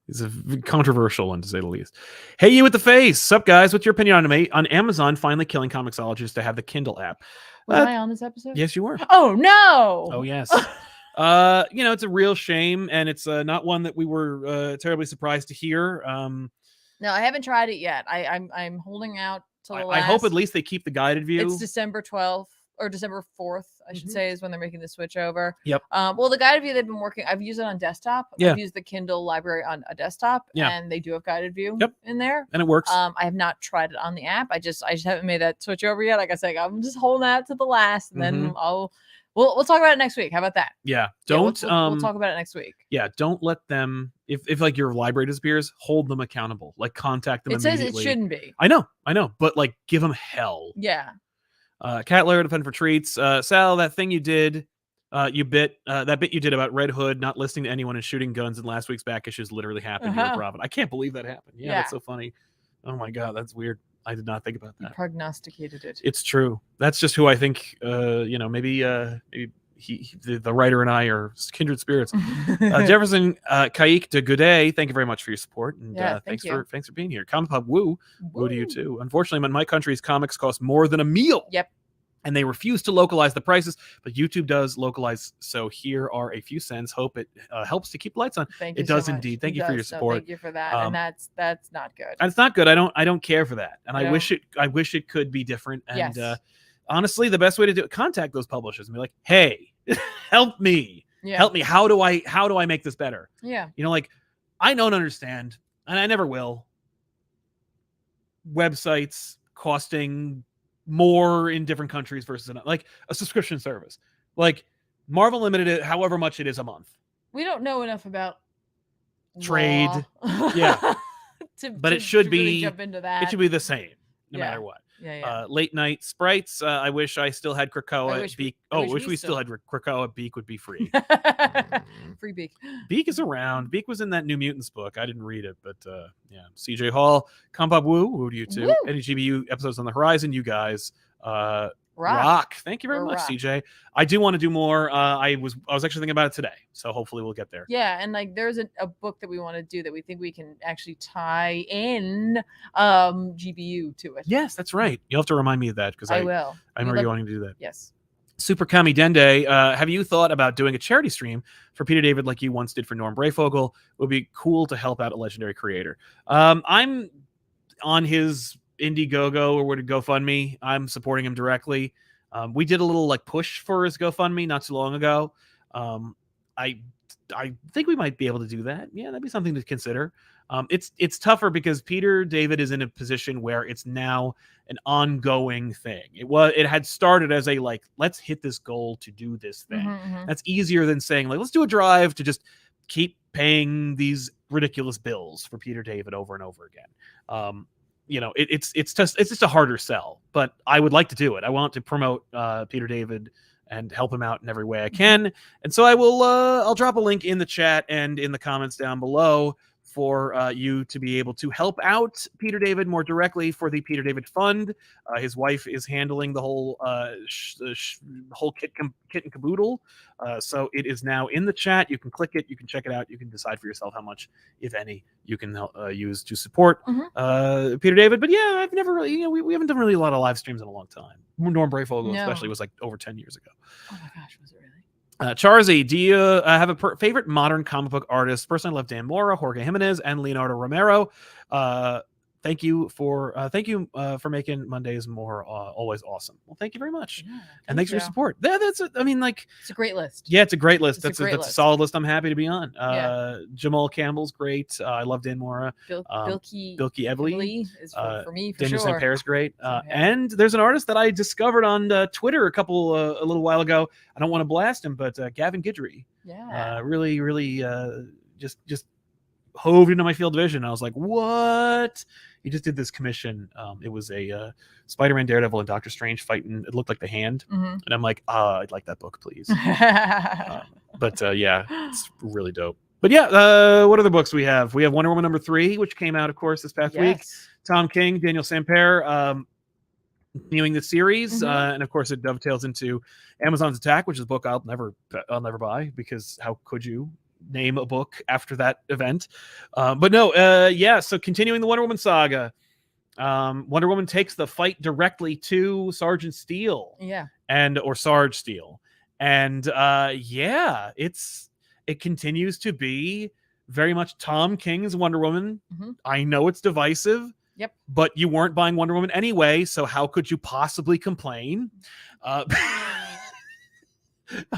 It's a controversial one, to say the least. Hey, you with the face. Sup, guys? What's your opinion on Amazon finally killing Comixologists to have the Kindle app? Was I on this episode? Yes, you were. Oh, no. Oh, yes. It's a real shame, and it's not one that we were terribly surprised to hear. No, I haven't tried it yet. I'm holding out till the last. I hope at least they keep the guided view. It's December 12th or December 4th, I should say, is when they're making the switch over. Yep. Well, the guided view they've been working. I've used it on desktop. Yeah. I've used the Kindle library on a desktop. Yeah. And they do have guided view in there. And it works. I have not tried it on the app. I just haven't made that switch over yet. Like I said, I'm just holding out to the last, and then we'll talk about it next week. How about that? Yeah. We'll talk about it next week. Yeah. Don't let them, if like your library disappears, hold them accountable. Like contact them immediately. It says it shouldn't be. I know. But like give them hell. Yeah. Cat Lair, defend for treats. Sal, that thing you did, that bit you did about Red Hood not listening to anyone and shooting guns in last week's back issues literally happened here, Robin. I can't believe that happened. Yeah, that's so funny. Oh my god, that's weird. I did not think about that. You prognosticated it. It's true. That's just who I think. Maybe the writer and I are kindred spirits. Jefferson Kaik de Goudet, thank you very much for your support, and thanks for being here. ComicPop woo to you too. Unfortunately, in my country's comics cost more than a meal. Yep. And they refuse to localize the prices, but YouTube does localize. So here are a few cents. Hope it helps to keep the lights on. Thank you. It does indeed. Thank you for your support. Thank you for that. And that's not good. It's not good. I don't care for that. And I wish it could be different. And honestly, the best way to do it, contact those publishers and be like, hey, help me. Yeah. Help me. How do I make this better? Yeah. Like I don't understand, and I never will. Websites costing more in different countries versus like a subscription service, like Marvel Limited, however much it is a month. We don't know enough about trade, but it should be. Really jump into that. It should be the same, no matter what. Yeah. Late night sprites. I wish I still had Krakoa. Beak. Wish we still had Krakoa. Beak would be free. Free Beak. Beak is around. Beak was in that New Mutants book. I didn't read it, but CJ Hall, ComicPop woo to you too. Any GBU episodes on the horizon, you guys. Rock. Thank you very much, CJ. I do want to do more. I was actually thinking about it today, so hopefully we'll get there. Yeah, and like there's a book that we want to do that we think we can actually tie in GBU to it. Yes, that's right. You'll have to remind me of that because I will. I'm already wanting to do that. Yes. Super Kami Dende, have you thought about doing a charity stream for Peter David like you once did for Norm Brayfogle? It would be cool to help out a legendary creator. I'm on his Indiegogo or would it GoFundMe. I'm supporting him directly. We did a little like push for his GoFundMe not too long ago. I think we might be able to do that. Yeah, that'd be something to consider. It's tougher because Peter David is in a position where it's now an ongoing thing. It had started as a like, let's hit this goal to do this thing. That's easier than saying like, let's do a drive to just keep paying these ridiculous bills for Peter David over and over again. It's just a harder sell, but I would like to do it. I want to promote Peter David and help him out in every way I can. And so I will, I'll drop a link in the chat and in the comments down below for you to be able to help out Peter David more directly for the Peter David Fund. His wife is handling the whole whole kit and caboodle. So it is now in the chat. You can click it. You can check it out. You can decide for yourself how much, if any, you can use to support Peter David. But yeah, I've never really, we haven't done really a lot of live streams in a long time. Norm Brayfogle especially was like over 10 years ago. Oh my gosh, was it really? Charzy, do you have a favorite modern comic book artist? Personally, I love Dan Mora, Jorge Jimenez, and Leonardo Romero. Thank you for making Mondays more always awesome. Well, thank you very much, and thanks for your support. It's a great list. Yeah, it's a great list. That's a solid list. I'm happy to be on. Jamal Campbell's great. I love Dan Mora. Bilky Evely is for me for Daniel St. Pierre's great. And there's an artist that I discovered on Twitter a little while ago. I don't want to blast him, but Gavin Guidry. Yeah. Really, just hove into my field of vision. I was like, what? He just did this commission. It was a Spider-Man, Daredevil, and Doctor Strange fighting. It looked like The Hand. And I'm like, I'd like that book, please. But it's really dope. But what other books we have? We have Wonder Woman #3, which came out, of course, this past week. Tom King, Daniel Sampere, continuing the series. And of course, it dovetails into Amazon's Attack, which is a book I'll never buy because how could you? name a book after that event. But no, yeah. So continuing the Wonder Woman saga, Wonder Woman takes the fight directly to Sergeant Steele, Yeah. or Sarge Steele, and yeah, it continues to be very much Tom King's Wonder Woman. I know it's divisive. Yep. But you weren't buying Wonder Woman anyway, so how could you possibly complain?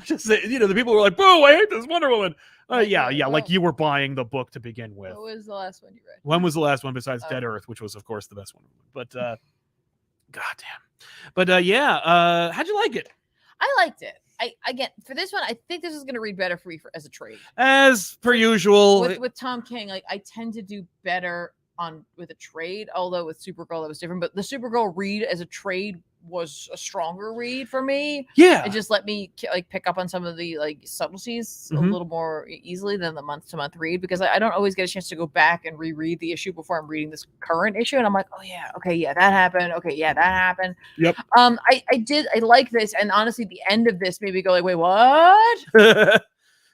Just the people were like, "Boo! I hate this Wonder Woman." Yeah, like you were buying the book to begin with. What was the last one you read? When was the last one besides Dead Earth, which was of course the best one? But goddamn. But yeah, how'd you like it? I liked it. Again, for this one, I think this is going to read better for me as a trade. As per usual, with Tom King, like I tend to do better with a trade, although with Supergirl that was different. But the Supergirl read as a trade was a stronger read for me. Yeah, it just let me like pick up on some of the like subtleties a little more easily than the month-to-month read, because I don't always get a chance to go back and reread the issue before I'm reading this current issue, and I'm like, oh yeah, okay, yeah, that happened, okay, yeah, that happened. Yep. I like this, and honestly, the end of this made me go like, wait, what?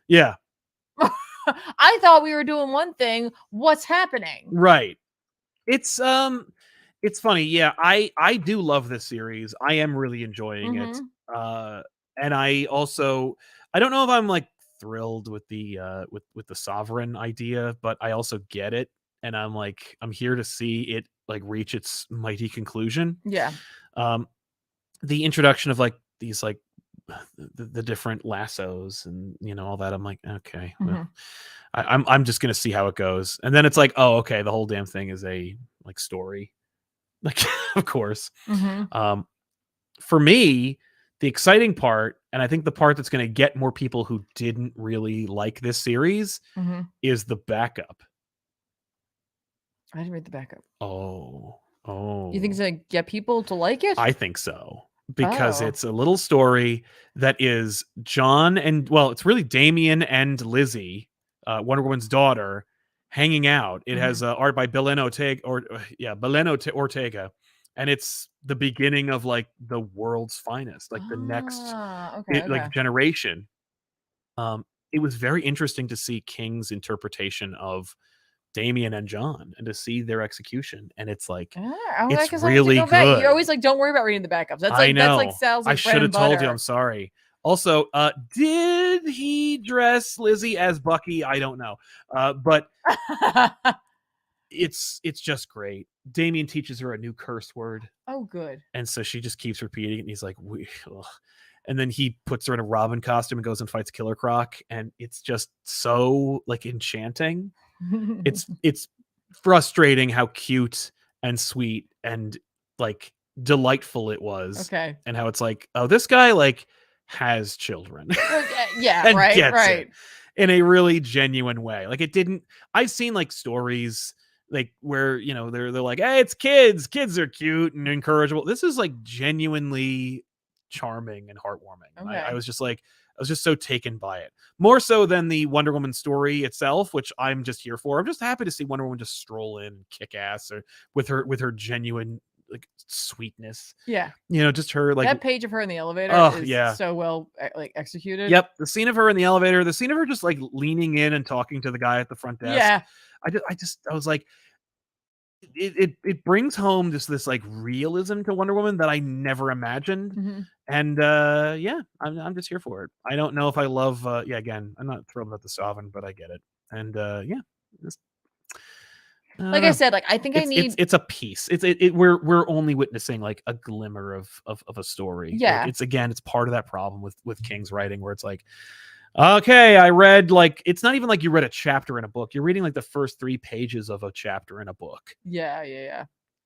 Yeah. I thought we were doing one thing. What's happening? Right. It's funny. Yeah, I do love this series. I am really enjoying it. And I don't know if I'm like thrilled with the with the Sovereign idea, but I also get it, and I'm here to see it like reach its mighty conclusion. Yeah. The introduction of like these like the different lassos and all that, I'm like, okay, well, I'm just gonna see how it goes, and then it's like, oh, okay, the whole damn thing is a like story, like of course. For me, the exciting part, and I think the part that's going to get more people who didn't really like this series, is the backup. I didn't read the backup. Oh, you think it's gonna get people to like it? I think so, because it's a little story that is John and, well, it's really Damian and Lizzie, Wonder Woman's daughter, hanging out. It has art by Belen Ortega, and it's the beginning of like the world's finest, like the next like generation. It was very interesting to see King's interpretation of Damian and John and to see their execution, and it's like it's really good. You're always like, don't worry about reading the backups. That's like, I know. That's like Sal's like I should have told you. I'm sorry. Also, did he dress Lizzie as Bucky? I don't know, but it's just great. Damian teaches her a new curse word. Oh, good. And so she just keeps repeating it, and he's like, and then he puts her in a Robin costume and goes and fights Killer Croc, and it's just so like enchanting. It's frustrating how cute and sweet and like delightful it was. Okay. And how it's like, oh, this guy like has children. Yeah, and right, right. In a really genuine way. Like it didn't. I've seen like stories like where they're like, hey, it's kids. Kids are cute and encourageable. This is like genuinely charming and heartwarming. Okay. I was just so taken by it, more so than the Wonder Woman story itself, which I'm just here for. I'm just happy to see Wonder Woman just stroll in and kick ass, or with her genuine like sweetness. Yeah, just her like that page of her in the elevator is so well like executed. Yep, the scene of her in the elevator, the scene of her just like leaning in and talking to the guy at the front desk. Yeah, I was like, it brings home this like realism to Wonder Woman that I never imagined. And yeah, I'm just here for it. I don't know if I love again, I'm not thrilled about the Sovereign, but I get it. And yeah, like I said, like I think it's a piece. We're only witnessing like a glimmer of a story. Yeah, like, it's part of that problem with King's writing, where it's like, okay, I read like, it's not even like you read a chapter in a book. You're reading like the first 3 pages of a chapter in a book. Yeah.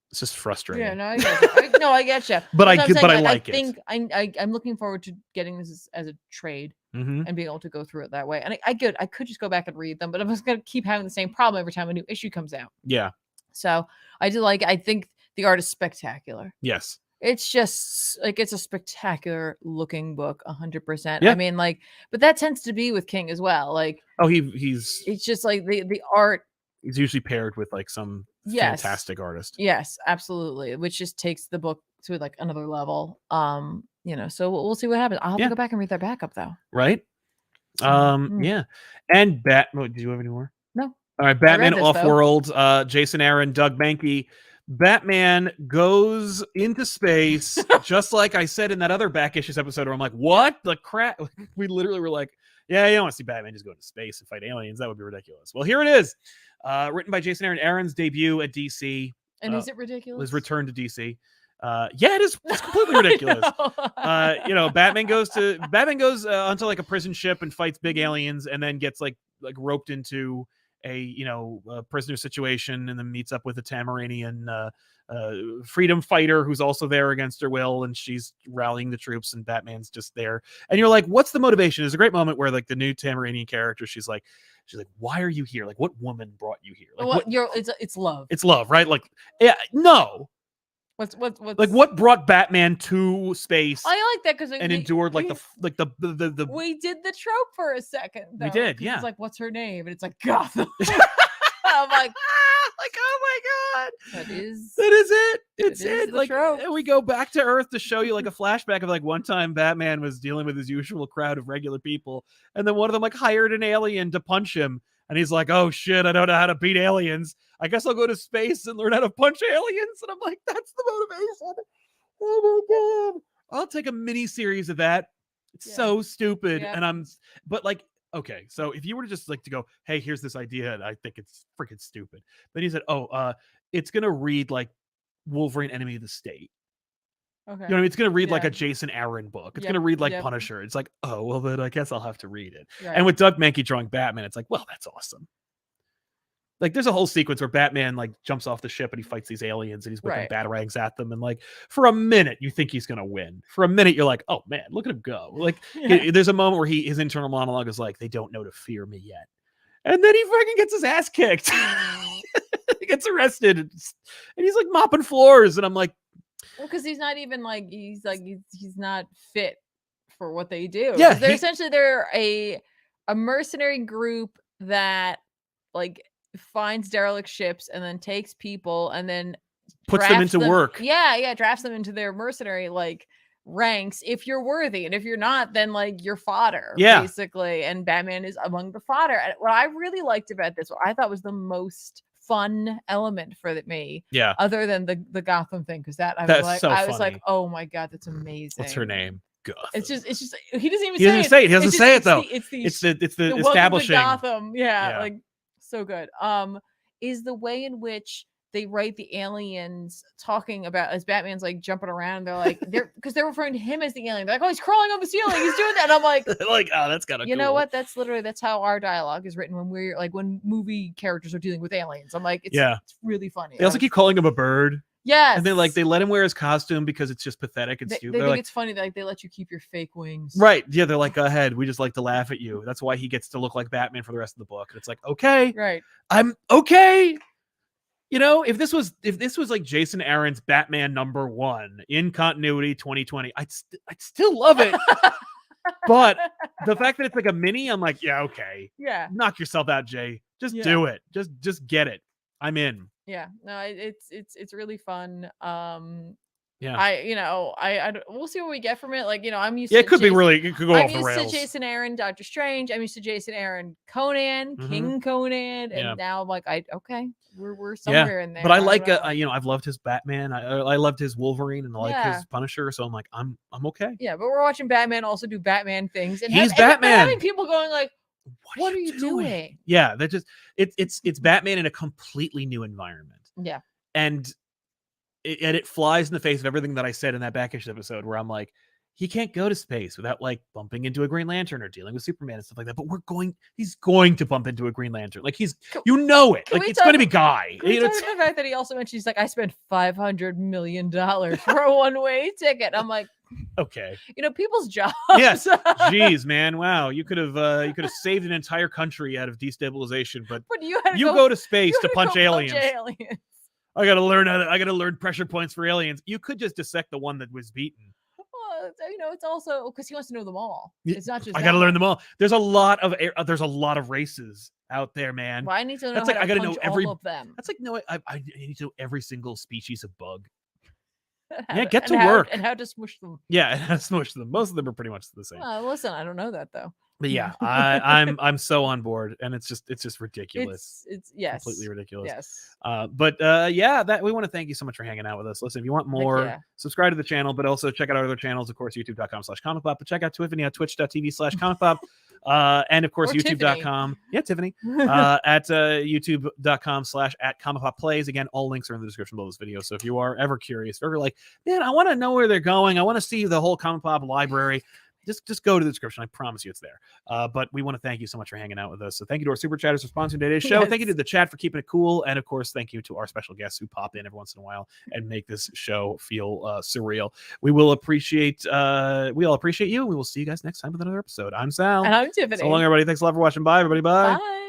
It's just frustrating. Yeah, no, I get you. I get you. But I like it. I think I'm looking forward to getting this as a trade and being able to go through it that way. And I could just go back and read them, but I'm just gonna keep having the same problem every time a new issue comes out. Yeah. So I do like. I think the art is spectacular. Yes. It's just like it's a spectacular looking book, 100%. Yeah. I mean, like, but that tends to be with King as well. Like, it's just like the art. He's usually paired with like some fantastic artist. Yes, absolutely. Which just takes the book to like another level. So we'll see what happens. I'll have to go back and read that backup though. Right. Yeah. And did you have any more? No. All right, Batman Off-World, Jason Aaron, Doug Mahnke. Batman goes into space, just like I said in that other back issues episode where I'm like, what the crap? We literally were like, yeah, you don't want to see Batman just go into space and fight aliens. That would be ridiculous. Well, here it is. Written by Jason Aaron. Aaron's debut at DC. And is it ridiculous? His return to DC. Yeah, it is. It's completely ridiculous. Batman goes onto like a prison ship and fights big aliens, and then gets like roped into a prisoner situation, and then meets up with a Tamaranian freedom fighter who's also there against her will, and she's rallying the troops, and Batman's just there. And you're like, what's the motivation? There's a great moment where like the new Tamaranian character, she's like, why are you here? Like, what woman brought you here? Like, it's love. It's love, right? Like, yeah, no. What's like what brought Batman to space? I like that because endured like the we did the trope for a second. Though, we did, yeah. It's like, what's her name? And it's like Gotham. I'm like, oh my god, that is it. It's it. Like, trope. we go back to Earth to show you like a flashback of like one time Batman was dealing with his usual crowd of regular people, and then one of them like hired an alien to punch him. And he's like, oh shit, I don't know how to beat aliens. I guess I'll go to space and learn how to punch aliens. And I'm like, that's the motivation. Oh my god. I'll take a mini series of that. It's so stupid. Yeah. And but like, okay, so if you were to just like to go, hey, here's this idea, and I think it's freaking stupid. Then he said, it's gonna read like Wolverine Enemy of the State. Okay. You know what I mean? It's going to read like a Jason Aaron book. It's going to read like Punisher. It's like, oh, well, then I guess I'll have to read it. Right. And with Doug Mahnke drawing Batman, it's like, well, that's awesome. Like, there's a whole sequence where Batman like jumps off the ship and he fights these aliens and he's whipping batarangs at them. And like, for a minute, you think he's going to win. For a minute, you're like, oh man, look at him go. Like, there's a moment where his internal monologue is like, they don't know to fear me yet. And then he fucking gets his ass kicked. He gets arrested and he's like mopping floors. And I'm like, well, because he's not even like he's not fit for what they do. Yeah, they're a mercenary group that like finds derelict ships and then takes people and then puts them into work. Yeah, drafts them into their mercenary like ranks if you're worthy, and if you're not, then like you're fodder, basically. And Batman is among the fodder. And what I really liked about this, what I thought was the most fun element for me, other than the Gotham thing, because I was like, oh my god, that's amazing. What's her name? Gotham. It's just he doesn't even say it. He doesn't say it though. It's the establishing Gotham. Yeah, like so good. Is the way in which they write the aliens talking about as Batman's like jumping around. They're like, because they're referring to him as the alien. They're like, oh, he's crawling on the ceiling. He's doing that. And I'm like, oh, that's kind of cool. You know what? That's how our dialogue is written when we're like, when movie characters are dealing with aliens. I'm like, it's really funny. They also keep calling him a bird. Yes. And they let him wear his costume because it's just pathetic and stupid. They think it's funny that like, they let you keep your fake wings. Right. Yeah. They're like, go ahead. We just like to laugh at you. That's why he gets to look like Batman for the rest of the book. And it's like, okay. Right. I'm okay. You know, if this was like Jason Aaron's Batman #1 in continuity 2020, I'd still love it. But the fact that it's like a mini, I'm like, yeah, okay. Yeah. Knock yourself out, Jay. Just do it. Just get it. I'm in. Yeah. No, it's really fun. Yeah. We'll see what we get from it. Like, I'm used to it could go off the rails. I'm used to Jason Aaron, Doctor Strange. I'm used to Jason Aaron, Conan, King Conan, and now I'm like, we're somewhere in there. But I like I've loved his Batman. I loved his Wolverine and I like his Punisher, so I'm like, I'm okay. Yeah, but we're watching Batman also do Batman things, and he's Batman. Having people going like, what are you doing? Yeah, that just it's Batman in a completely new environment. Yeah. And it flies in the face of everything that I said in that back issue episode where I'm like, he can't go to space without like bumping into a Green Lantern or dealing with Superman and stuff like that. But he's going to bump into a Green Lantern. Like it. Like it's going to be Guy. Can we talk about the fact that he also mentioned, he's like, I spent $500 million for a one-way ticket. I'm like, okay. People's jobs. Yes. Jeez, man. Wow. You could have saved an entire country out of destabilization, but you go to space to punch aliens. I gotta learn pressure points for aliens. You could just dissect the one that was beaten. Well, it's also because he wants to know them all. It's not just I gotta learn them all. There's a lot of races out there, man. Well, I need to know I gotta know all of them. That's like, no, I need to know every single species of bug. Yeah, get to work. And how to smush them. Yeah, and smush them. Most of them are pretty much the same. Listen, I don't know that though. But yeah, I'm so on board, and it's just ridiculous. It's yes, completely ridiculous. Yes. Yeah, that we want to thank you so much for hanging out with us. Listen, if you want more, subscribe to the channel, but also check out our other channels. Of course, youtube.com/ComicPop. But check out Tiffany at twitch.tv/ComicPop. And of course, youtube.com. Yeah, Tiffany. At youtube.com/@ComicPop Plays. Again, all links are in the description below this video. So if you are ever curious, if you're ever like, man, I want to know where they're going, I want to see the whole ComicPop library, just go to the description. I promise you it's there. But we want to thank you so much for hanging out with us. So thank you to our super chatters for sponsoring today's show. Thank you to the chat for keeping it cool. And of course, thank you to our special guests who pop in every once in a while and make this show feel surreal. We all appreciate you. We will see you guys next time with another episode. I'm Sal. And I'm Tiffany. So long, everybody. Thanks a lot for watching. Bye, everybody. Bye. Bye.